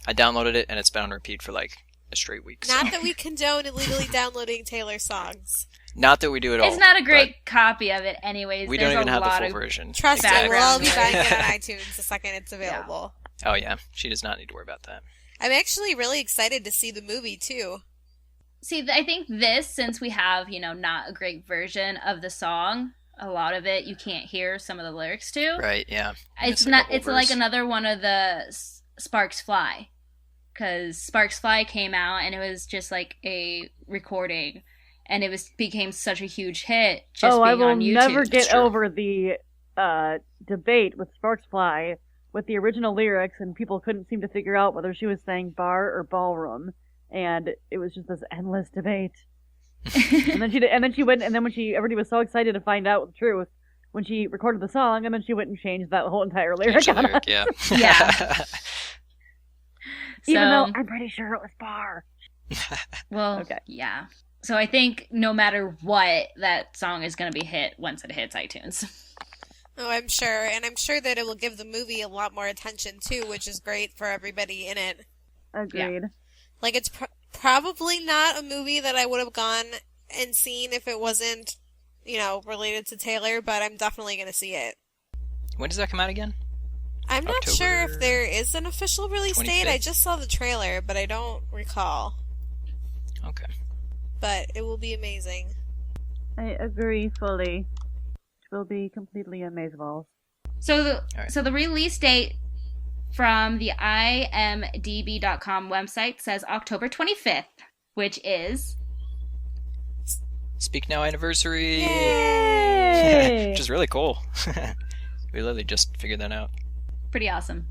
Speaker 5: I downloaded it and it's been on repeat for like a straight week. So.
Speaker 3: Not that we condone illegally downloading Taylor songs.
Speaker 5: Not that we do it all.
Speaker 4: It's not a great copy of it anyways.
Speaker 5: We
Speaker 4: There's
Speaker 5: don't even
Speaker 4: a
Speaker 5: have the
Speaker 4: lot
Speaker 5: full
Speaker 4: of
Speaker 5: version.
Speaker 3: Trust me,
Speaker 5: Exactly.
Speaker 3: we'll all be
Speaker 4: background
Speaker 3: buying it on
Speaker 4: noise.
Speaker 3: iTunes the second it's available.
Speaker 5: Oh yeah, she does not need to worry about that.
Speaker 3: I'm actually really excited to see the movie, too.
Speaker 4: See, I think this, since we have, not a great version of the song, a lot of it you can't hear some of the lyrics to.
Speaker 5: Right, yeah.
Speaker 4: It's
Speaker 5: a
Speaker 4: not.
Speaker 5: couple
Speaker 4: It's like
Speaker 5: verse.
Speaker 4: another one of the Sparks Fly, because Sparks Fly came out and it was just like a recording, and it became such a huge hit. Just being
Speaker 1: I will
Speaker 4: on YouTube.
Speaker 1: never
Speaker 5: It's
Speaker 1: get
Speaker 5: true.
Speaker 1: over the debate with Sparks Fly with the original lyrics, and people couldn't seem to figure out whether she was saying bar or ballroom, and it was just this endless debate. and then she went, and then when everybody was so excited to find out the truth, when she recorded the song, and then she went and changed that whole entire lyric.
Speaker 5: Change the
Speaker 1: on
Speaker 5: lyric,
Speaker 1: it.
Speaker 5: yeah.
Speaker 4: Yeah.
Speaker 1: Even
Speaker 4: So-
Speaker 1: though I'm pretty sure it was bar.
Speaker 4: Well,
Speaker 1: Okay.
Speaker 4: yeah. So I think no matter what, that song is going to be hit once it hits iTunes.
Speaker 3: Oh, I'm sure. And I'm sure that it will give the movie a lot more attention, too, which is great for everybody in it.
Speaker 1: Agreed.
Speaker 3: Like, it's probably not a movie that I would have gone and seen if it wasn't, related to Taylor, but I'm definitely going to see it.
Speaker 5: When does that come out again?
Speaker 3: I'm not
Speaker 5: October
Speaker 3: sure if there is an official release date.
Speaker 5: 25th?
Speaker 3: I just saw the trailer, but I don't recall.
Speaker 5: Okay.
Speaker 3: But it will be amazing.
Speaker 1: I agree fully. It will be completely amazeballs.
Speaker 4: So the
Speaker 5: right.
Speaker 4: so the release date from the imdb.com website says October 25th, which is
Speaker 5: Speak Now anniversary!
Speaker 1: Yay!
Speaker 5: Which is really cool. We literally just figured that out.
Speaker 4: pretty awesome.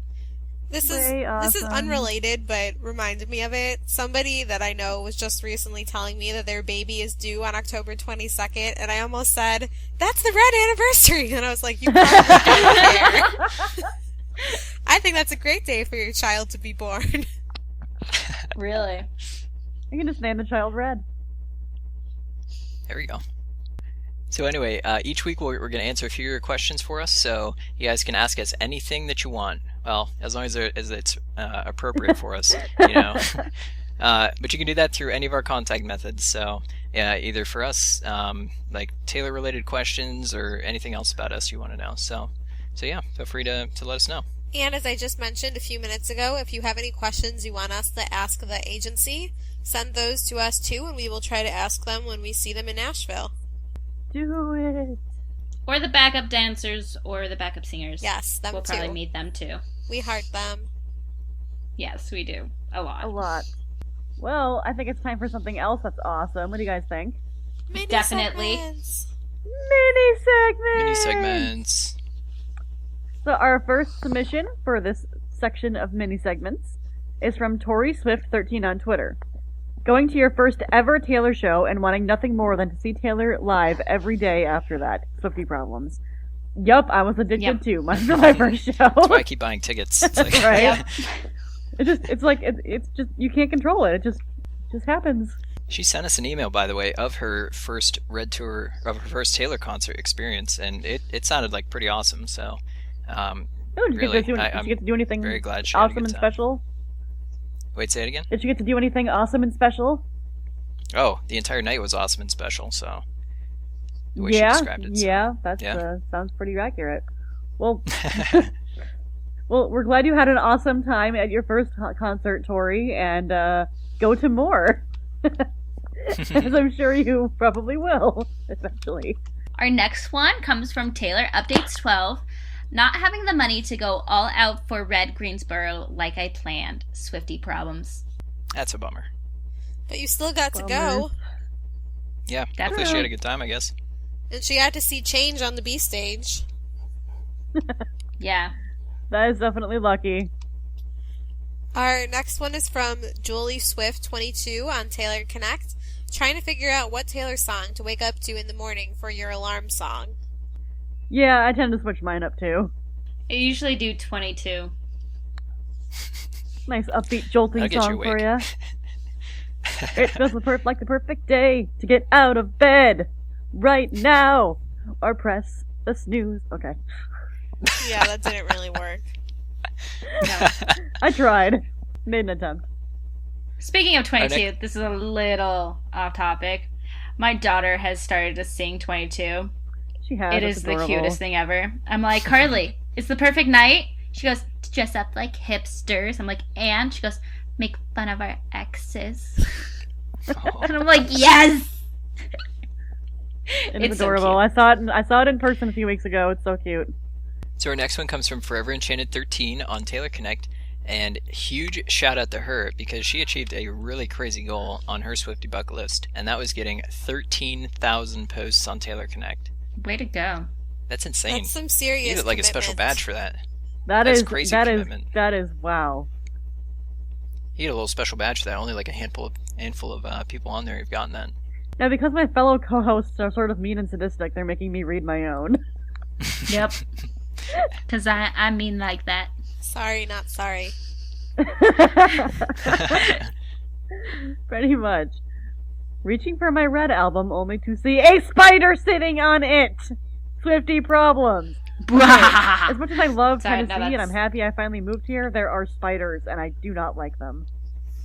Speaker 3: This
Speaker 1: Way
Speaker 3: is
Speaker 1: awesome.
Speaker 3: unrelated, but reminded me of it. Somebody that I know was just recently telling me that their baby is due on October 22nd, and I almost said, "That's the red anniversary," and I was like, "You probably don't care." I think that's a great day for your child to be born.
Speaker 4: Really?
Speaker 1: You can just name the child Red.
Speaker 5: There we go. So anyway, each week we're going to answer a few of your questions for us, so you guys can ask us anything that you want. Well, as long as it's appropriate for us, But you can do that through any of our contact methods. So yeah, either for us, like Taylor-related questions or anything else about us you want to know. So yeah, feel free to let us know.
Speaker 3: And as I just mentioned a few minutes ago, if you have any questions you want us to ask the agency, send those to us too, and we will try to ask them when we see them in Nashville.
Speaker 1: Do it.
Speaker 4: Or the backup dancers or the backup singers.
Speaker 3: Yes, them
Speaker 4: We'll
Speaker 3: too.
Speaker 4: probably meet them too.
Speaker 3: We heart them.
Speaker 4: Yes, we do. A lot.
Speaker 1: A lot. Well, I think it's time for something else that's awesome. What do you guys think?
Speaker 3: Mini
Speaker 4: Definitely.
Speaker 3: segments.
Speaker 1: Mini segment!
Speaker 5: Mini segments.
Speaker 1: So our first submission for this section of mini segments is from Tori Swift13 on Twitter. Going to your first ever Taylor show and wanting nothing more than to see Taylor live every day after that. Swiftie problems. Yup, I was addicted
Speaker 4: Yep.
Speaker 1: too. My first show.
Speaker 5: That's why I keep buying tickets. It's like,
Speaker 1: Right? It's just you can't control it. It just happens.
Speaker 5: She sent us an email, by the way, of her first Red Tour, of her first Taylor concert experience, and it sounded like pretty awesome. So,
Speaker 1: Oh, did
Speaker 5: really,
Speaker 1: did she get to do anything
Speaker 5: very glad she had a
Speaker 1: awesome
Speaker 5: good
Speaker 1: and
Speaker 5: time.
Speaker 1: special?
Speaker 5: Wait, say it again.
Speaker 1: Did she get to do anything awesome and special?
Speaker 5: Oh, the entire night was awesome and special. So, the way she
Speaker 1: Yeah,
Speaker 5: described it. So.
Speaker 1: yeah, that's
Speaker 5: yeah.
Speaker 1: Sounds pretty accurate. Well, well, we're glad you had an awesome time at your first concert, Tori, and go to more. As I'm sure you probably will, eventually.
Speaker 4: Our next one comes from Taylor Updates 12. Not having the money to go all out for Red Greensboro like I planned. Swiftie problems.
Speaker 5: That's a bummer.
Speaker 3: But you still got to
Speaker 1: Bummer.
Speaker 3: go.
Speaker 5: Yeah,
Speaker 4: That's
Speaker 5: hopefully she
Speaker 1: true.
Speaker 5: had a good time, I guess.
Speaker 3: And she had to see Change on the B stage.
Speaker 4: Yeah.
Speaker 1: That is definitely lucky.
Speaker 3: Our next one is from Julie Swift 22 on Taylor Connect. Trying to figure out what Taylor song to wake up to in the morning for your alarm song.
Speaker 1: Yeah, I tend to switch mine up too.
Speaker 4: I usually do 22.
Speaker 1: Nice upbeat, jolting
Speaker 5: That'll get you
Speaker 1: song for
Speaker 5: awake.
Speaker 1: you. It feels like the perfect day to get out of bed right now, or press the snooze. Okay,
Speaker 3: Yeah, that didn't really work.
Speaker 4: No.
Speaker 1: I tried. Made an attempt.
Speaker 4: Speaking of 22,
Speaker 5: next-
Speaker 4: this is a little off topic. My daughter has started to sing 22.
Speaker 1: She has.
Speaker 4: It
Speaker 1: It's
Speaker 4: is the
Speaker 1: adorable.
Speaker 4: cutest thing ever. I'm like, Carly, it's the perfect night. She goes, to dress up like hipsters. I'm like, and? She goes, make fun of our exes.
Speaker 5: Oh.
Speaker 4: And I'm like, yes!
Speaker 1: It's
Speaker 4: It's so
Speaker 1: adorable.
Speaker 4: cute.
Speaker 1: I saw it in person a few weeks ago. It's so cute.
Speaker 5: So our next one comes from Forever Enchanted 13 on Taylor Connect, and huge shout out to her because she achieved a really crazy goal on her Swiftie bucket list, and that was getting 13,000 posts on Taylor Connect.
Speaker 4: Way to go.
Speaker 5: That's insane.
Speaker 3: That's some
Speaker 5: You
Speaker 3: serious
Speaker 5: get like a special
Speaker 3: commitment.
Speaker 5: badge for that.
Speaker 1: That's
Speaker 5: That's crazy
Speaker 1: That
Speaker 5: commitment.
Speaker 1: is wow.
Speaker 5: You get a little special badge for that. Only like a handful of people on there have gotten that.
Speaker 1: Now, because my fellow co-hosts are sort of mean and sadistic, they're making me read my own.
Speaker 4: Yep. Because I mean like that.
Speaker 3: Sorry, not sorry.
Speaker 1: Pretty much. Reaching for my red album only to see a spider sitting on it! Swifty problems. As much as I love
Speaker 4: Sorry, no,
Speaker 1: Tennessee and I'm
Speaker 4: that's-
Speaker 1: happy I finally moved here, there are spiders and I do not like them.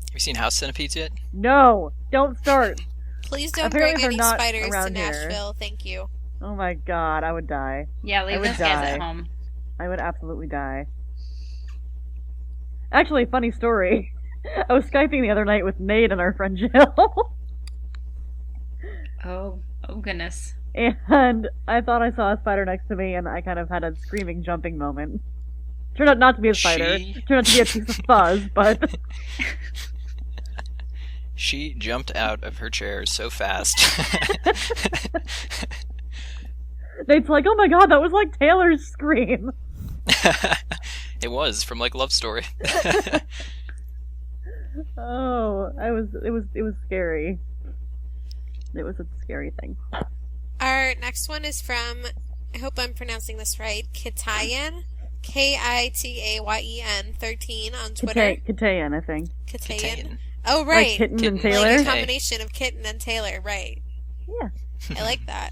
Speaker 5: Have you seen House Centipedes yet?
Speaker 1: No! Don't start!
Speaker 3: Please don't
Speaker 1: Apparently
Speaker 3: bring
Speaker 1: they're
Speaker 3: any
Speaker 1: not
Speaker 3: spiders to
Speaker 1: around here.
Speaker 3: Nashville. Thank you.
Speaker 1: Oh my god, I would die.
Speaker 4: Yeah,
Speaker 1: I
Speaker 4: leave
Speaker 1: would
Speaker 4: those guys at
Speaker 1: die.
Speaker 4: home.
Speaker 1: I would absolutely die. Actually, funny story. I was Skyping the other night with Nate and our friend Jill.
Speaker 4: Oh goodness.
Speaker 1: And I thought I saw a spider next to me, and I kind of had a screaming, jumping moment. Turned out not to be a spider. Turned out to be a piece of fuzz, but
Speaker 5: She jumped out of her chair so fast.
Speaker 1: Nate's like, "Oh my god, that was like Taylor's scream."
Speaker 5: It was from like Love Story.
Speaker 1: Oh, it was scary. It was a scary thing.
Speaker 3: Our next one is from, I hope I'm pronouncing this right, Kitayan, Kitayen 13 on Twitter.
Speaker 1: Kitayan, I think.
Speaker 3: Kitayan. Oh, right.
Speaker 1: Like Kitten and
Speaker 5: Kitten.
Speaker 1: Taylor.
Speaker 3: Like a combination of Kitten and Taylor, right.
Speaker 1: Yeah.
Speaker 3: I like that.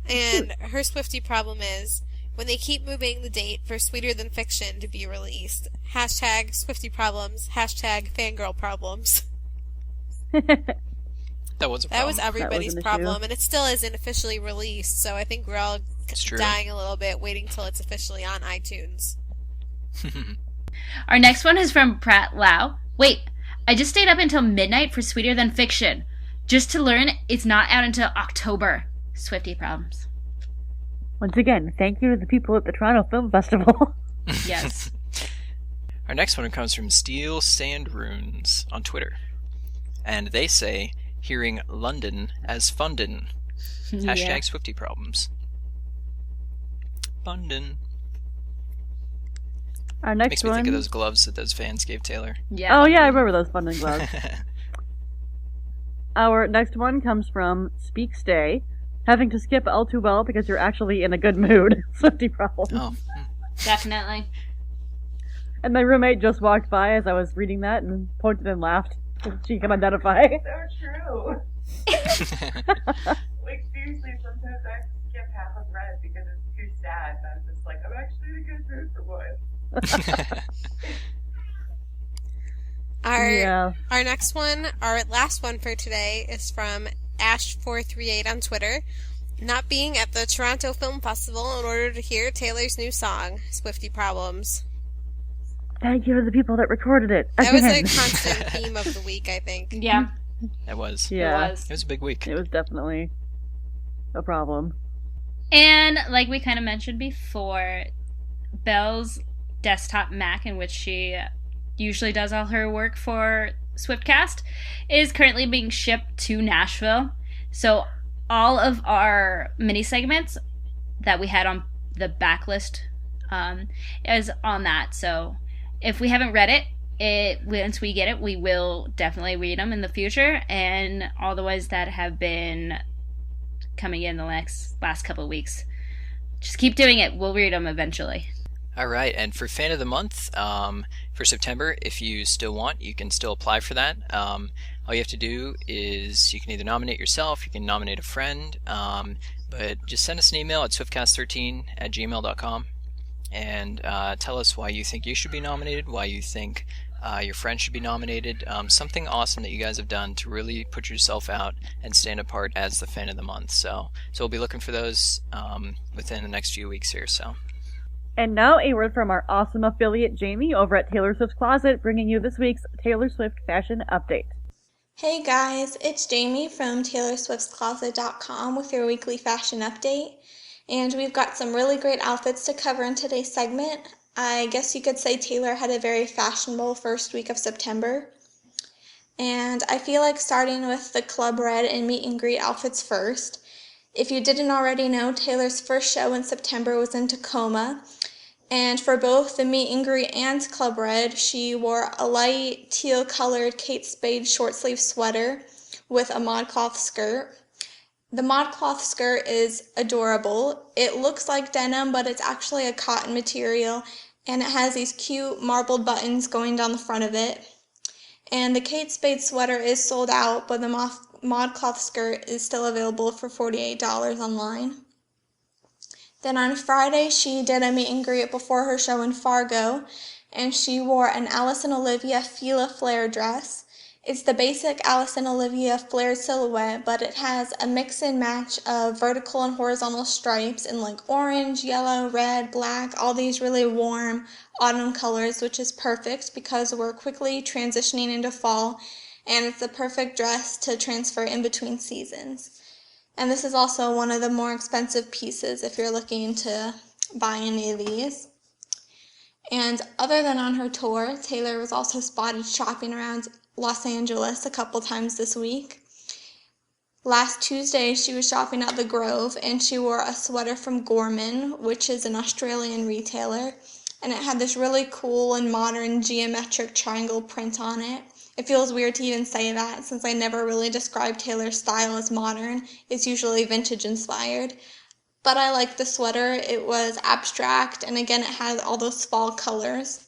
Speaker 3: And her Swiftie problem is, when they keep moving the date for Sweeter Than Fiction to be released, hashtag Swiftie problems, hashtag fangirl problems.
Speaker 5: That was a
Speaker 3: That was
Speaker 5: problem.
Speaker 3: everybody's
Speaker 1: an issue.
Speaker 3: problem, and it still isn't officially released, so I think we're all
Speaker 5: It's true.
Speaker 3: dying a little bit, waiting till it's officially on iTunes.
Speaker 4: Our next one is from Pratt Lau. Wait, I just stayed up until midnight for Sweeter Than Fiction, just to learn it's not out until October. Swiftie problems.
Speaker 1: Once again, thank you to the people at the Toronto Film Festival.
Speaker 4: Yes.
Speaker 5: Our next one comes from Steel Sand Runes on Twitter. And they say, hearing London as Fundin. Hashtag Swiftie problems. Fundin.
Speaker 1: Our next
Speaker 5: Makes me
Speaker 1: one.
Speaker 5: think of those gloves that those fans gave Taylor.
Speaker 4: Yeah.
Speaker 1: Oh yeah, I remember those funding gloves. Our next one comes from Speak Stay. Having to skip all too well because you're actually in a good mood. Swiftie problems.
Speaker 5: Oh.
Speaker 4: Definitely.
Speaker 1: And my roommate just walked by as I was reading that and pointed and laughed. She can identify.
Speaker 7: So true. Like, seriously, sometimes I skip half of red because it's too sad. And I'm just like, I'm actually in a good mood for once.
Speaker 3: Our next one, our last one for today, is from Ash438 on Twitter. Not being at the Toronto Film Festival in order to hear Taylor's new song, Swiftie Problems.
Speaker 1: Thank you to the people that recorded it.
Speaker 3: That was a
Speaker 1: Again.
Speaker 3: constant theme of the week, I think.
Speaker 4: Yeah,
Speaker 5: It was.
Speaker 1: Yeah,
Speaker 4: it was.
Speaker 5: It was a big week.
Speaker 1: it was definitely a problem.
Speaker 4: And like we kind of mentioned before, Belle's desktop Mac, in which she usually does all her work for Swiftcast, is currently being shipped to Nashville. So all of our mini segments that we had on the backlist is on that. So if we haven't read it, once we get it, we will definitely read them in the future. And all the ones that have been coming in the last couple of weeks, just keep doing it. We'll read them eventually.
Speaker 5: All right, and for Fan of the Month, for September, if you still want, you can still apply for that. All you have to do is you can either nominate yourself, you can nominate a friend, but just send us an email at swiftcast13@gmail.com and tell us why you think you should be nominated, why you think your friend should be nominated, something awesome that you guys have done to really put yourself out and stand apart as the Fan of the Month. So we'll be looking for those within the next few weeks here. So.
Speaker 1: And now a word from our awesome affiliate Jamie over at Taylor Swift's Closet, bringing you this week's Taylor Swift fashion update.
Speaker 8: Hey guys, it's Jamie from TaylorSwiftsCloset.com with your weekly fashion update. And we've got some really great outfits to cover in today's segment. I guess you could say Taylor had a very fashionable first week of September. And I feel like starting with the Club Red and meet and greet outfits first. If you didn't already know, Taylor's first show in September was in Tacoma. And for both the meet and greet and Club Red, she wore a light teal-colored Kate Spade short-sleeve sweater with a modcloth skirt. The ModCloth skirt is adorable. It looks like denim, but it's actually a cotton material, and it has these cute marbled buttons going down the front of it. And the Kate Spade sweater is sold out, but the ModCloth skirt is still available for $48 online. Then on Friday, she did a meet and greet before her show in Fargo, and she wore an Alice and Olivia Fila flare dress. It's the basic Alice and Olivia flared silhouette, but it has a mix and match of vertical and horizontal stripes in like orange, yellow, red, black, all these really warm autumn colors, which is perfect because we're quickly transitioning into fall, and it's the perfect dress to transfer in between seasons. And this is also one of the more expensive pieces if you're looking to buy any of these. And other than on her tour, Taylor was also spotted shopping around Los Angeles a couple times this week. Last Tuesday, she was shopping at the Grove, and she wore a sweater from Gorman, which is an Australian retailer, and it had this really cool and modern geometric triangle print on it. It feels weird to even say that, since I never really describe Taylor's style as modern. It's usually vintage inspired. But I liked the sweater. It was abstract, and again, it had all those fall colors.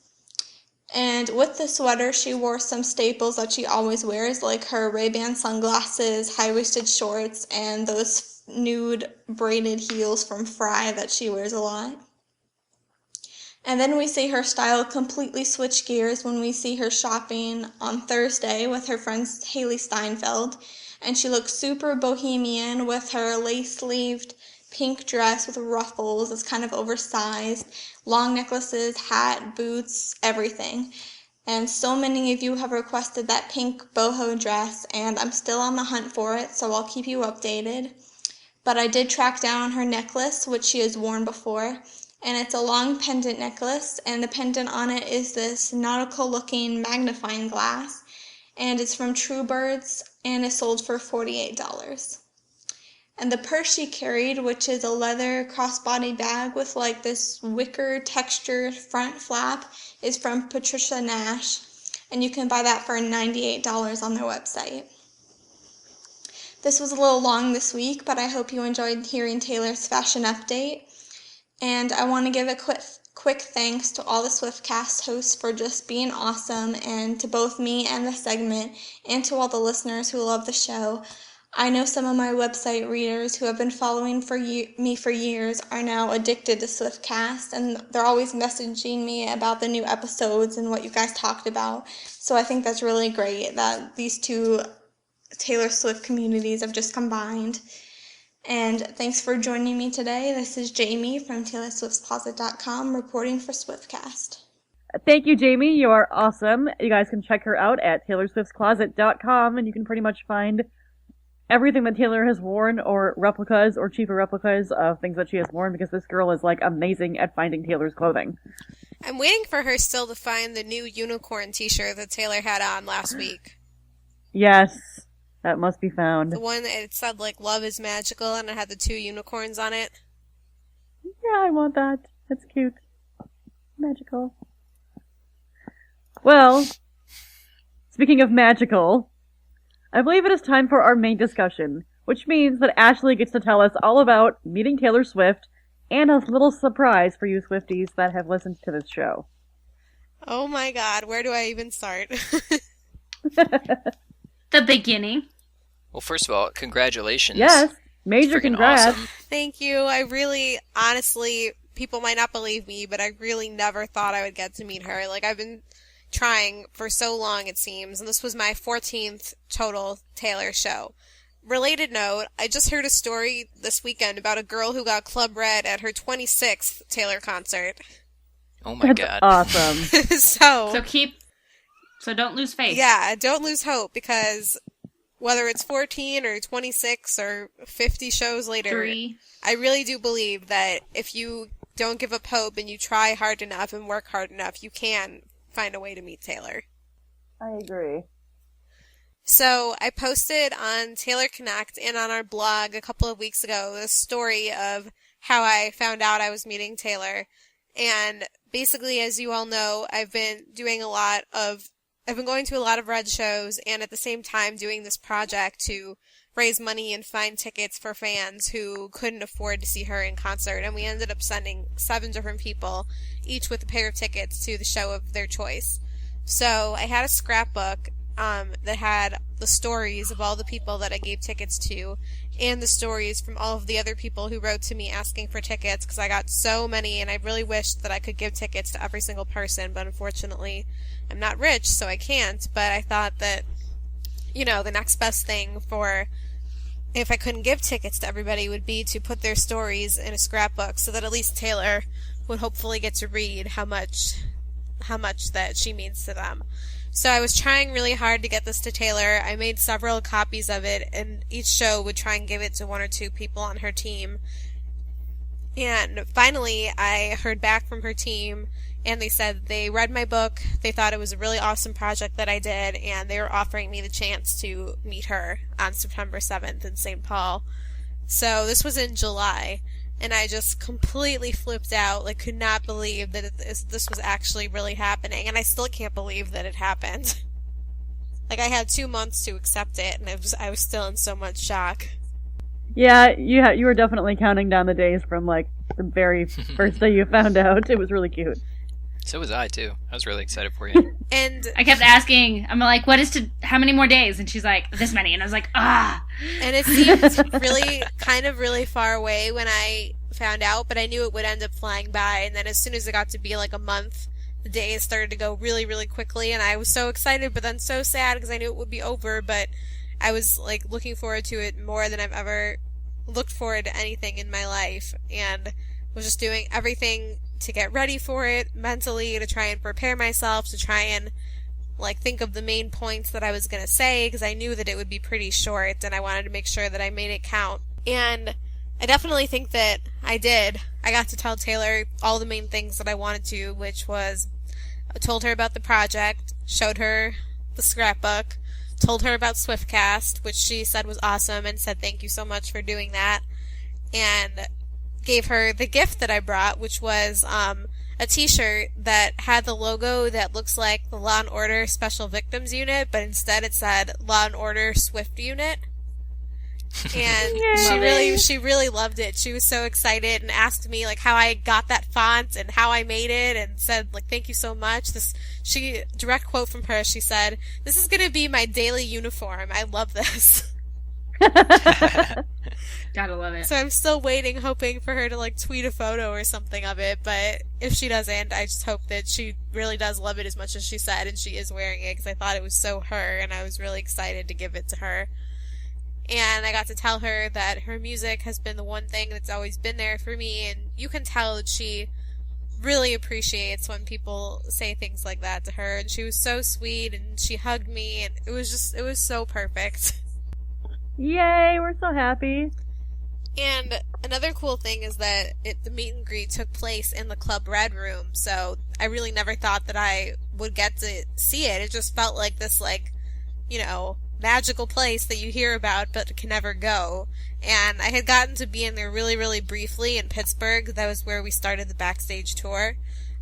Speaker 8: And with the sweater, she wore some staples that she always wears, like her Ray-Ban sunglasses, high-waisted shorts, and those nude braided heels from Fry that she wears a lot. And then we see her style completely switch gears when we see her shopping on Thursday with her friend Haley Steinfeld. And she looks super bohemian with her lace-sleeved pink dress with ruffles. It's kind of oversized, long necklaces, hat, boots, everything. And so many of you have requested that pink boho dress, and I'm still on the hunt for it, so I'll keep you updated. But I did track down her necklace, which she has worn before. And it's a long pendant necklace, and the pendant on it is this nautical-looking magnifying glass, and it's from Truebirds, and is sold for $48. And the purse she carried, which is a leather crossbody bag with like this wicker textured front flap, is from Patricia Nash, and you can buy that for $98 on their website. This was a little long this week, but I hope you enjoyed hearing Taylor's fashion update. And I want to give a quick thanks to all the Swiftcast hosts for just being awesome, and to both me and the segment, and to all the listeners who love the show. I know some of my website readers who have been following me for years are now addicted to Swiftcast, and they're always messaging me about the new episodes and what you guys talked about. So I think that's really great that these two Taylor Swift communities have just combined. And thanks for joining me today. This is Jamie from TaylorSwiftCloset.com reporting for Swiftcast.
Speaker 1: Thank you, Jamie. You are awesome. You guys can check her out at TaylorSwiftCloset.com, and you can pretty much find everything that Taylor has worn, or replicas, or cheaper replicas of things that she has worn, because this girl is, like, amazing at finding Taylor's clothing.
Speaker 3: I'm waiting for her still to find the new unicorn t-shirt that Taylor had on last week.
Speaker 1: Yes. That must be found.
Speaker 3: The one that it said, like, love is magical, and it had the 2 unicorns on it.
Speaker 1: Yeah, I want that. That's cute. Magical. Well, speaking of magical, I believe it is time for our main discussion, which means that Ashley gets to tell us all about meeting Taylor Swift, and a little surprise for you Swifties that have listened to this show.
Speaker 3: Oh my god, where do I even start?
Speaker 4: The beginning.
Speaker 5: Well, first of all, congratulations.
Speaker 1: Yes, major congrats.
Speaker 5: Awesome.
Speaker 3: Thank you. I really, honestly, people might not believe me, but I really never thought I would get to meet her. Like, I've been trying for so long, it seems, and this was my 14th total Taylor show. Related note, I just heard a story this weekend about a girl who got Club Red at her 26th Taylor concert.
Speaker 5: Oh my
Speaker 1: That's
Speaker 5: god.
Speaker 1: Awesome.
Speaker 4: So don't lose faith.
Speaker 3: Yeah, don't lose hope, because whether it's 14 or 26 or 50 shows later,
Speaker 4: 3.
Speaker 3: I really do believe that if you don't give up hope and you try hard enough and work hard enough, you can find a way to meet Taylor.
Speaker 1: I agree.
Speaker 3: So I posted on Taylor Connect and on our blog a couple of weeks ago a story of how I found out I was meeting Taylor. And basically, as you all know, I've been going to a lot of Red shows, and at the same time doing this project to raise money and find tickets for fans who couldn't afford to see her in concert. And we ended up sending 7 different people, each with a pair of tickets to the show of their choice. So I had a scrapbook that had the stories of all the people that I gave tickets to, and the stories from all of the other people who wrote to me asking for tickets, because I got so many, and I really wished that I could give tickets to every single person, but unfortunately I'm not rich, so I can't. But I thought that, you know, the next best thing for if I couldn't give tickets to everybody would be to put their stories in a scrapbook, so that at least Taylor would hopefully get to read how much that she means to them. So I was trying really hard to get this to Taylor. I made several copies of it, and each show would try and give it to 1 or 2 people on her team. And finally, I heard back from her team, and they said they read my book, they thought it was a really awesome project that I did, and they were offering me the chance to meet her on September 7th in St. Paul. So this was in July. And I just completely flipped out, like, could not believe that this was actually really happening. And I still can't believe that it happened. Like, I had 2 months to accept it, and I was still in so much shock.
Speaker 1: Yeah, you were definitely counting down the days from, like, the very first day you found out. It was really cute.
Speaker 5: So was I, too. I was really excited for you.
Speaker 3: And
Speaker 4: I kept asking, I'm like, how many more days? And she's like, this many. And I was like, ah.
Speaker 3: And it seemed really far away when I found out, but I knew it would end up flying by. And then as soon as it got to be like a month, the days started to go really, really quickly. And I was so excited, but then so sad because I knew it would be over. But I was like looking forward to it more than I've ever looked forward to anything in my life. And was just doing everything to get ready for it mentally, to try and prepare myself, to try and like think of the main points that I was going to say, because I knew that it would be pretty short and I wanted to make sure that I made it count. And I definitely think that I did. I got to tell Taylor all the main things that I wanted to, which was I told her about the project, showed her the scrapbook, told her about Swiftcast, which she said was awesome and said thank you so much for doing that, and gave her the gift that I brought, which was a t-shirt that had the logo that looks like the Law & Order Special Victims Unit, but instead it said Law & Order Swift Unit. And she really loved it. She was so excited and asked me like how I got that font and how I made it, and said like thank you so much. Direct quote from her, she said, "This is going to be my daily uniform. I love this."
Speaker 4: Gotta love it.
Speaker 3: So I'm still waiting, hoping for her to like tweet a photo or something of it, but if she doesn't, I just hope that she really does love it as much as she said, and she is wearing it, because I thought it was so her, and I was really excited to give it to her. And I got to tell her that her music has been the one thing that's always been there for me, and you can tell that she really appreciates when people say things like that to her, and she was so sweet, and she hugged me, and it was so perfect.
Speaker 1: Yay, we're so happy.
Speaker 3: And another cool thing is that the meet and greet took place in the Club Red Room, so I really never thought that I would get to see it. It just felt like this, like, you know, magical place that you hear about but can never go. And I had gotten to be in there really, really briefly in Pittsburgh. That was where we started the backstage tour.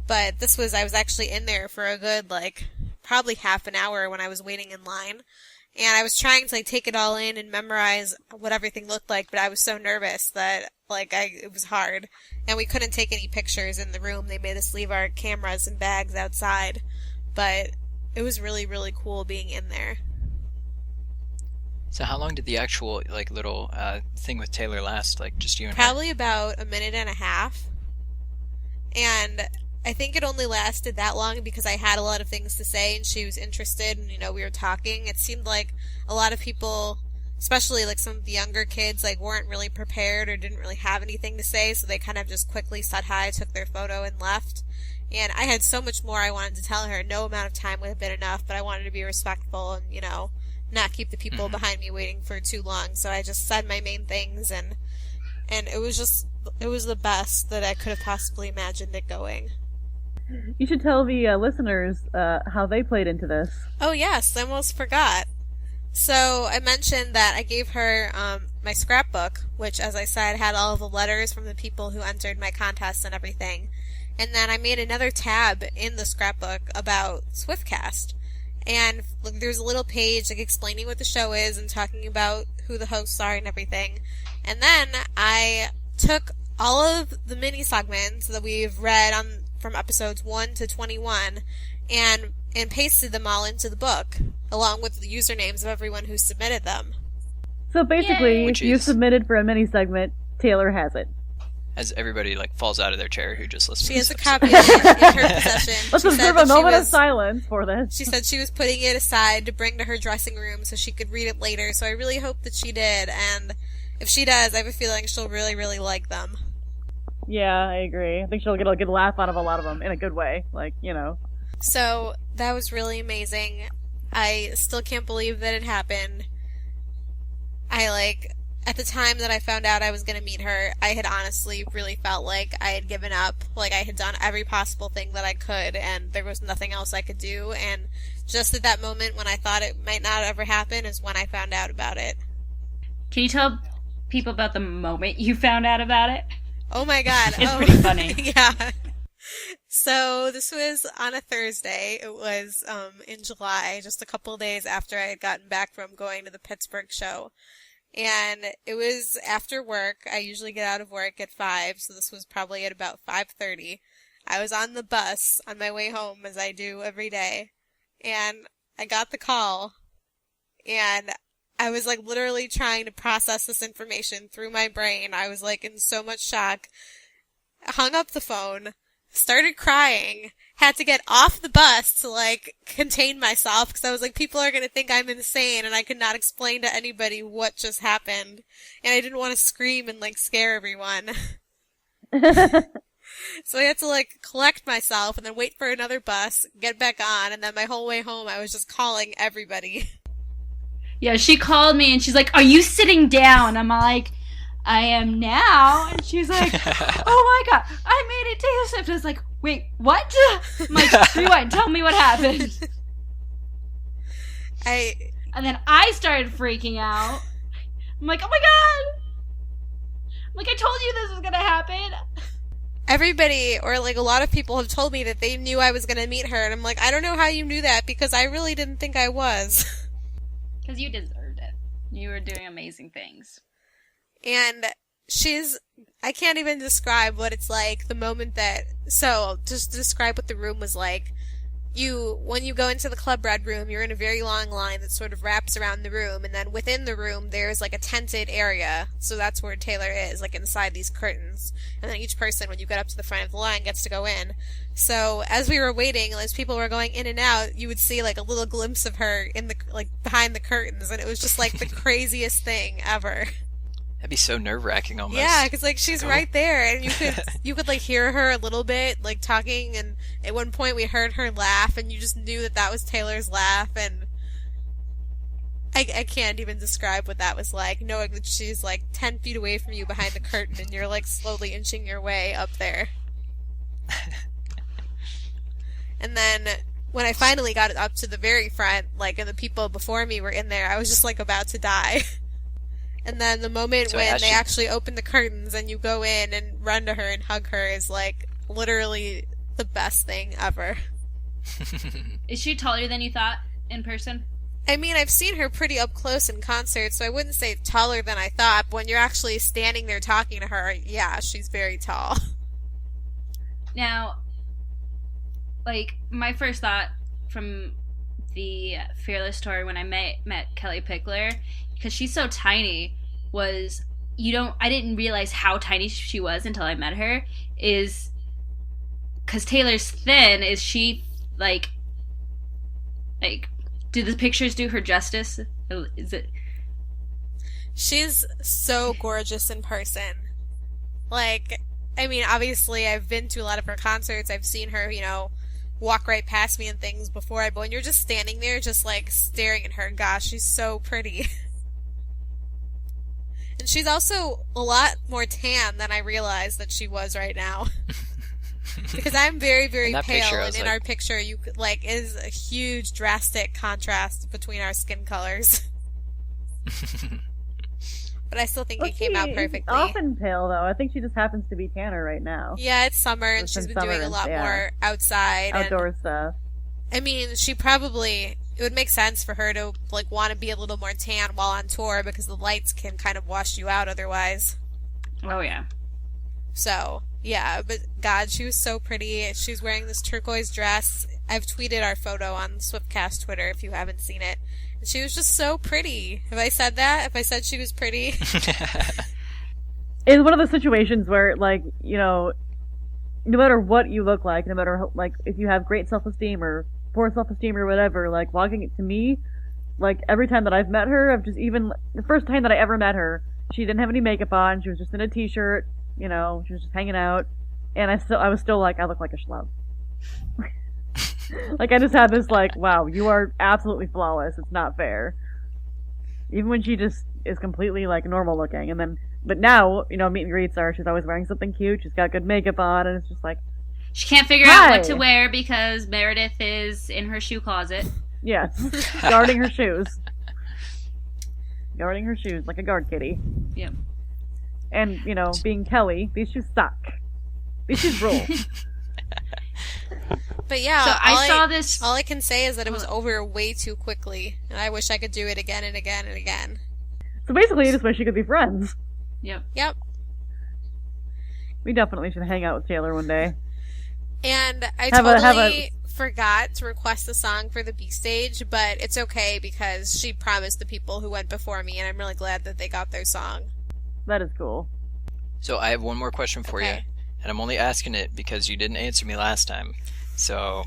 Speaker 3: But I was actually in there for a good, like, probably half an hour when I was waiting in line. And I was trying to, like, take it all in and memorize what everything looked like, but I was so nervous that, like, it was hard. And we couldn't take any pictures in the room. They made us leave our cameras and bags outside. But it was really, really cool being in there.
Speaker 5: So how long did the actual, like, little thing with Taylor last? Like, just you and her?
Speaker 3: Probably about a minute and a half. And I think it only lasted that long because I had a lot of things to say and she was interested and, you know, we were talking. It seemed like a lot of people, especially like some of the younger kids, like weren't really prepared or didn't really have anything to say, so they kind of just quickly said hi, took their photo and left. And I had so much more I wanted to tell her. No amount of time would have been enough, but I wanted to be respectful and, you know, not keep the people behind me waiting for too long. So I just said my main things, and it was the best that I could have possibly imagined it going.
Speaker 1: You should tell the listeners how they played into this.
Speaker 3: Oh yes, I almost forgot. So I mentioned that I gave her my scrapbook, which, as I said, had all of the letters from the people who entered my contest and everything. And then I made another tab in the scrapbook about Swiftcast. And like, there's a little page like explaining what the show is and talking about who the hosts are and everything. And then I took all of the mini segments that we've read from episodes 1 to 21 and pasted them all into the book, along with the usernames of everyone who submitted them.
Speaker 1: So basically,
Speaker 5: Yay.
Speaker 1: if you submitted for a mini segment, Taylor has it.
Speaker 5: As everybody like falls out of their chair who just listens.
Speaker 3: She has
Speaker 5: to
Speaker 3: a
Speaker 5: this
Speaker 3: copy of it in her possession.
Speaker 1: Let's observe a moment of silence for this.
Speaker 3: She said she was putting it aside to bring to her dressing room so she could read it later, so I really hope that she did, and if she does, I have a feeling she'll really, really like them.
Speaker 1: Yeah, I agree. I think she'll get a good laugh out of a lot of them, in a good way, like, you know.
Speaker 3: So, that was really amazing. I still can't believe that it happened. At the time that I found out I was going to meet her, I had honestly really felt like I had given up. Like, I had done every possible thing that I could, and there was nothing else I could do, and just at that moment when I thought it might not ever happen is when I found out about it.
Speaker 4: Can you tell people about the moment you found out about it?
Speaker 3: Oh my god.
Speaker 4: It's pretty funny.
Speaker 3: Yeah. So, this was on a Thursday. It was in July, just a couple of days after I had gotten back from going to the Pittsburgh show. And it was after work. I usually get out of work at 5, so this was probably at about 5:30. I was on the bus on my way home, as I do every day, and I got the call, and I was like literally trying to process this information through my brain. I was like in so much shock. I hung up the phone, started crying, had to get off the bus to like contain myself because I was like, people are going to think I'm insane and I could not explain to anybody what just happened. And I didn't want to scream and like scare everyone. So I had to like collect myself and then wait for another bus, get back on, and then my whole way home I was just calling everybody.
Speaker 4: Yeah, she called me and she's like, "Are you sitting down?" I'm like, "I am now." And she's like, "Oh my god, I made it Taylor Swift." I was like, "Wait, what?" I'm like, "Rewind, tell me what happened." And then I started freaking out. I'm like, "Oh my god!" I'm like, "I told you this was gonna happen."
Speaker 3: Everybody, or like a lot of people have told me that they knew I was gonna meet her, and I'm like, I don't know how you knew that because I really didn't think I was.
Speaker 4: Because you deserved it. You were doing amazing things.
Speaker 3: And I can't even describe what it's like the moment so just to describe what the room was like. When you go into the Club Red room, you're in a very long line that sort of wraps around the room, and then within the room there's like a tented area, so that's where Taylor is, like inside these curtains. And then each person, when you get up to the front of the line, gets to go in. So as we were waiting, as people were going in and out, you would see like a little glimpse of her in the like behind the curtains, and it was just like the craziest thing ever.
Speaker 5: That'd be so nerve-wracking almost.
Speaker 3: Yeah, because like she's right there, and you could like hear her a little bit like talking, and at one point we heard her laugh, and you just knew that was Taylor's laugh, and I can't even describe what that was like, knowing that she's like 10 feet away from you behind the curtain, and you're like slowly inching your way up there. And then when I finally got up to the very front, like, and the people before me were in there, I was just like about to die. And then the moment when they actually open the curtains and you go in and run to her and hug her is like literally the best thing ever.
Speaker 4: Is she taller than you thought in person?
Speaker 3: I mean, I've seen her pretty up close in concert, so I wouldn't say taller than I thought, but when you're actually standing there talking to her, yeah, she's very tall.
Speaker 4: Now, like, my first thought from the Fearless tour when I met Kelly Pickler, because she's so tiny, was I didn't realize how tiny she was until I met her, is because Taylor's thin. Is she like do the pictures do her justice? Is it?
Speaker 3: She's so gorgeous in person. Like, I mean, obviously I've been to a lot of her concerts, I've seen her, walk right past me and things before, but when you're just standing there just like staring at her, gosh, she's so pretty. And she's also a lot more tan than I realized that she was right now. Because I'm very, very pale, and in our picture, you could, is a huge, drastic contrast between our skin colors. But I still think it came out perfectly.
Speaker 1: She's often pale, though. I think she just happens to be tanner right now.
Speaker 3: Yeah, it's summer, and she's been doing a lot more outside.
Speaker 1: Outdoor stuff.
Speaker 3: I mean, she probably, it would make sense for her to like want to be a little more tan while on tour because the lights can kind of wash you out otherwise.
Speaker 4: Oh, yeah.
Speaker 3: So, yeah, but God, she was so pretty. She was wearing this turquoise dress. I've tweeted our photo on Swiftcast Twitter if you haven't seen it. And she was just so pretty. Have I said that? Have I said she was pretty?
Speaker 1: It's one of those situations where, like, you know, no matter what you look like, no matter, like, if you have great self-esteem or poor self-esteem or whatever, like, walking it to me, like, every time that I've met her, I've just even, the first time that I ever met her, she didn't have any makeup on, she was just in a t-shirt, you know, she was just hanging out, and I was still like, I look like a schlub. Like, I just had this, like, wow, you are absolutely flawless, it's not fair. Even when she just is completely, like, normal looking, and then, but now, you know, meet and greets are, she's always wearing something cute, she's got good makeup on, and it's just like...
Speaker 4: She can't figure out what to wear because Meredith is in her shoe closet.
Speaker 1: Yes, guarding her shoes. Guarding her shoes like a guard kitty.
Speaker 4: Yep.
Speaker 1: And, you know, being Kelly, these shoes suck. These shoes rule.
Speaker 3: But yeah,
Speaker 4: so I saw this...
Speaker 3: All I can say is that it was over way too quickly, and I wish I could do it again and again and again.
Speaker 1: So basically, you just wish you could be friends.
Speaker 4: Yep.
Speaker 3: Yep.
Speaker 1: We definitely should hang out with Taylor one day.
Speaker 3: And I forgot to request a song for the B stage, but it's okay because she promised the people who went before me, and I'm really glad that they got their song.
Speaker 1: That is cool.
Speaker 5: So I have one more question for you, and I'm only asking it because you didn't answer me last time. So,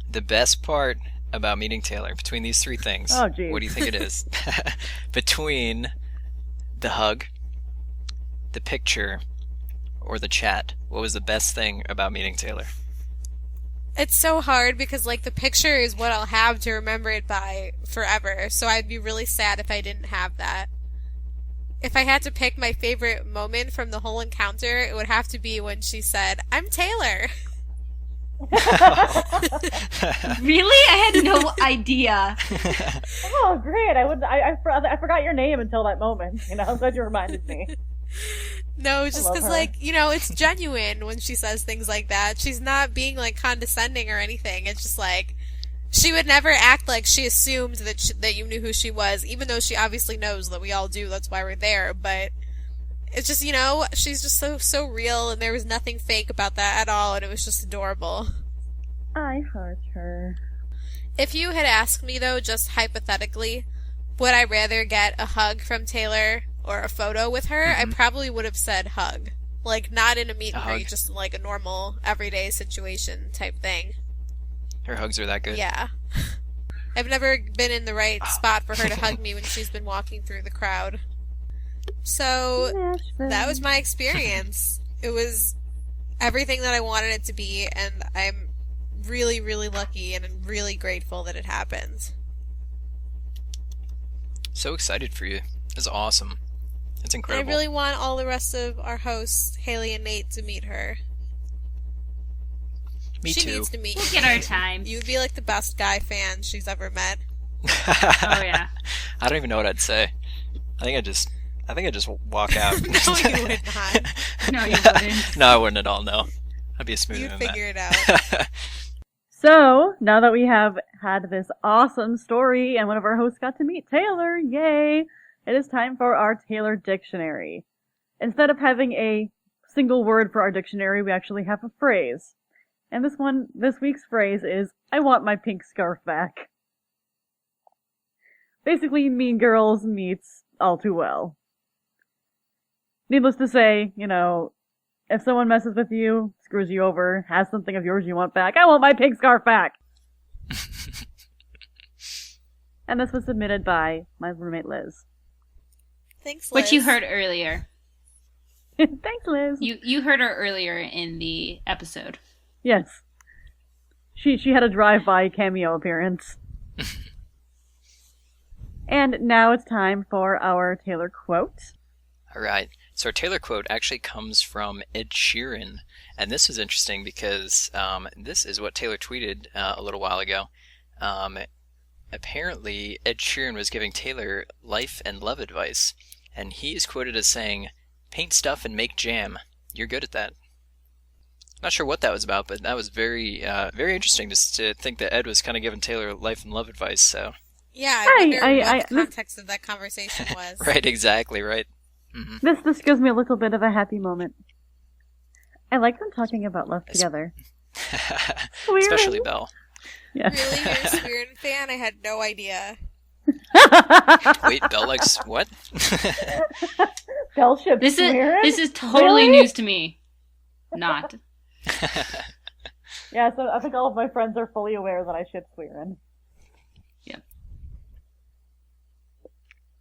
Speaker 5: the best part about meeting Taylor, between these three things, what do you think it is? Between the hug, the picture, or the chat, what was the best thing about meeting Taylor?
Speaker 3: It's so hard because, like, the picture is what I'll have to remember it by forever, so I'd be really sad if I didn't have that. If I had to pick my favorite moment from the whole encounter, it would have to be when she said, "I'm Taylor."
Speaker 4: Really? I had no idea.
Speaker 1: Oh, great! I forgot your name until that moment. You know, I'm glad you reminded me.
Speaker 3: No, just because, like, you know, it's genuine when she says things like that. She's not being, like, condescending or anything. It's just, like, she would never act like she assumed that you knew who she was, even though she obviously knows that we all do. That's why we're there. But it's just, you know, she's just so real, and there was nothing fake about that at all, and it was just adorable.
Speaker 1: I heart her.
Speaker 3: If you had asked me, though, just hypothetically, would I rather get a hug from Taylor or a photo with her, I probably would have said hug. Like, not in a meet and greet, just like a normal, everyday situation type thing.
Speaker 5: Her hugs are that good?
Speaker 3: Yeah. I've never been in the right spot for her to hug me when she's been walking through the crowd. So, that was my experience. It was everything that I wanted it to be, and I'm really, really lucky and I'm really grateful that it happened.
Speaker 5: So excited for you. It's awesome. It's incredible.
Speaker 3: I really want all the rest of our hosts, Haley and Nate, to meet her.
Speaker 5: Me
Speaker 3: she
Speaker 5: too.
Speaker 3: needs to meet you.
Speaker 4: We'll get our time.
Speaker 3: You would be like the best guy fan she's ever met.
Speaker 4: Oh yeah.
Speaker 5: I don't even know what I'd say. I think I just walk out.
Speaker 3: No, you would not.
Speaker 4: No, you wouldn't.
Speaker 5: No, I wouldn't at all. No, I'd be a smoother
Speaker 3: You'd
Speaker 5: than
Speaker 3: figure it out.
Speaker 5: that.
Speaker 1: So, now that we have had this awesome story and one of our hosts got to meet Taylor, yay! It is time for our Taylor Dictionary. Instead of having a single word for our dictionary, we actually have a phrase. And this week's phrase is, I want my pink scarf back. Basically, Mean Girls meets All Too Well. Needless to say, you know, if someone messes with you, screws you over, has something of yours you want back, I want my pink scarf back! And this was submitted by my roommate Liz.
Speaker 3: Thanks, Liz.
Speaker 4: Which you heard earlier.
Speaker 1: Thanks, Liz.
Speaker 4: You heard her earlier in the episode.
Speaker 1: Yes. She had a drive-by cameo appearance. And now it's time for our Taylor quote.
Speaker 5: All right. So our Taylor quote actually comes from Ed Sheeran. And this is interesting because this is what Taylor tweeted a little while ago. Apparently, Ed Sheeran was giving Taylor life and love advice. And he is quoted as saying, "Paint stuff and make jam. You're good at that." Not sure what that was about, but that was very interesting just to think that Ed was kind of giving Taylor life and love advice. So
Speaker 3: Yeah, I wonder
Speaker 1: I-
Speaker 3: what the context of that conversation was.
Speaker 5: right, exactly, right. Mm-hmm.
Speaker 1: This gives me a little bit of a happy moment. I like them talking about love together.
Speaker 5: Especially Belle.
Speaker 1: Yeah.
Speaker 3: Really? You're a Swearin fan? I had no idea.
Speaker 5: Wait, Belle likes what?
Speaker 1: Fellowship
Speaker 4: This
Speaker 1: Swearin'?
Speaker 4: is totally
Speaker 1: Really?
Speaker 4: news to me. Not.
Speaker 1: Yeah, so I think all of my friends are fully aware that I ship Swearin'.
Speaker 4: Yeah.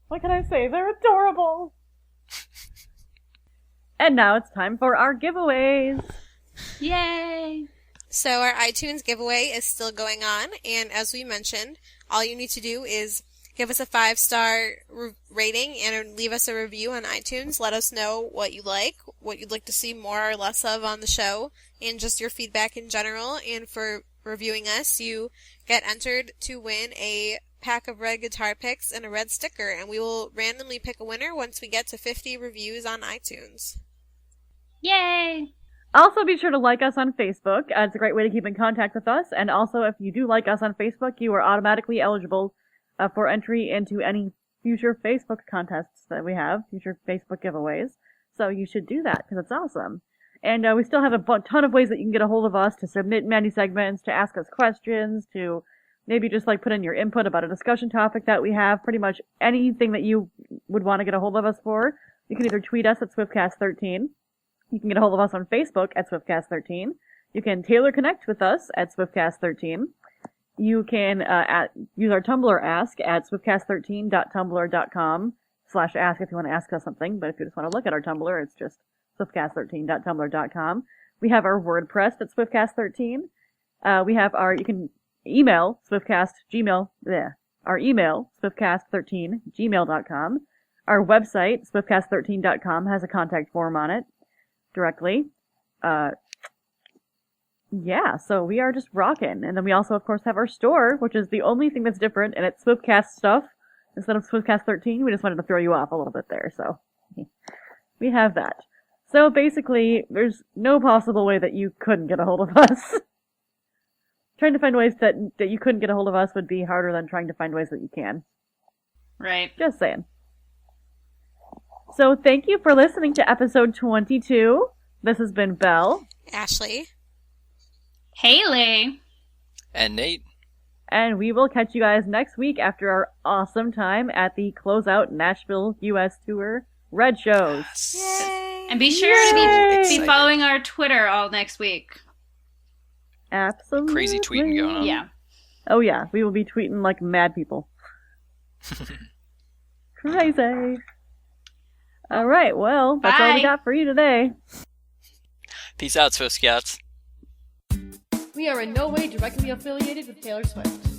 Speaker 1: What can I say? They're adorable! And now it's time for our giveaways.
Speaker 4: Yay!
Speaker 3: So our iTunes giveaway is still going on, and as we mentioned, all you need to do is give us a 5-star rating and leave us a review on iTunes. Let us know what you like, what you'd like to see more or less of on the show, and just your feedback in general. And for reviewing us, you get entered to win a pack of red guitar picks and a red sticker, and we will randomly pick a winner once we get to 50 reviews on iTunes.
Speaker 4: Yay!
Speaker 1: Also, be sure to like us on Facebook. It's a great way to keep in contact with us. And also, if you do like us on Facebook, you are automatically eligible for entry into any future Facebook contests that we have, future Facebook giveaways. So you should do that, because it's awesome. And we still have a ton of ways that you can get a hold of us, to submit many segments, to ask us questions, to maybe just like put in your input about a discussion topic that we have. Pretty much anything that you would want to get a hold of us for. You can either tweet us at Swiftcast13. You can get a hold of us on Facebook at Swiftcast13. You can Taylor Connect with us at Swiftcast13. You can use our Tumblr ask at swiftcast13.tumblr.com/ask if you want to ask us something. But if you just want to look at our Tumblr, it's just swiftcast13.tumblr.com. We have our WordPress at Swiftcast13. We have you can email Swiftcast Gmail. Our email swiftcast13gmail.com. Our website swiftcast13.com has a contact form on it. Directly. Yeah, so we are just rocking. And then we also, of course, have our store, which is the only thing that's different, and it's Swiftcast stuff instead of Swiftcast 13. We just wanted to throw you off a little bit there, so we have that. So basically, there's no possible way that you couldn't get a hold of us. Trying to find ways that you couldn't get a hold of us would be harder than trying to find ways that you can.
Speaker 4: Right.
Speaker 1: Just saying. So thank you for listening to episode 22. This has been Belle.
Speaker 3: Ashley.
Speaker 4: Haley.
Speaker 5: And Nate.
Speaker 1: And we will catch you guys next week after our awesome time at the Closeout Nashville US Tour Red Shows.
Speaker 3: Yay!
Speaker 4: And be sure to be following our Twitter all next week.
Speaker 1: Absolutely.
Speaker 5: Crazy tweeting going on.
Speaker 4: Yeah.
Speaker 1: Oh yeah, we will be tweeting like mad people. Crazy. All right, well, that's all we
Speaker 4: Bye.
Speaker 1: got for you today.
Speaker 5: Peace out, Swift Scouts.
Speaker 2: We are in no way directly affiliated with Taylor Swift.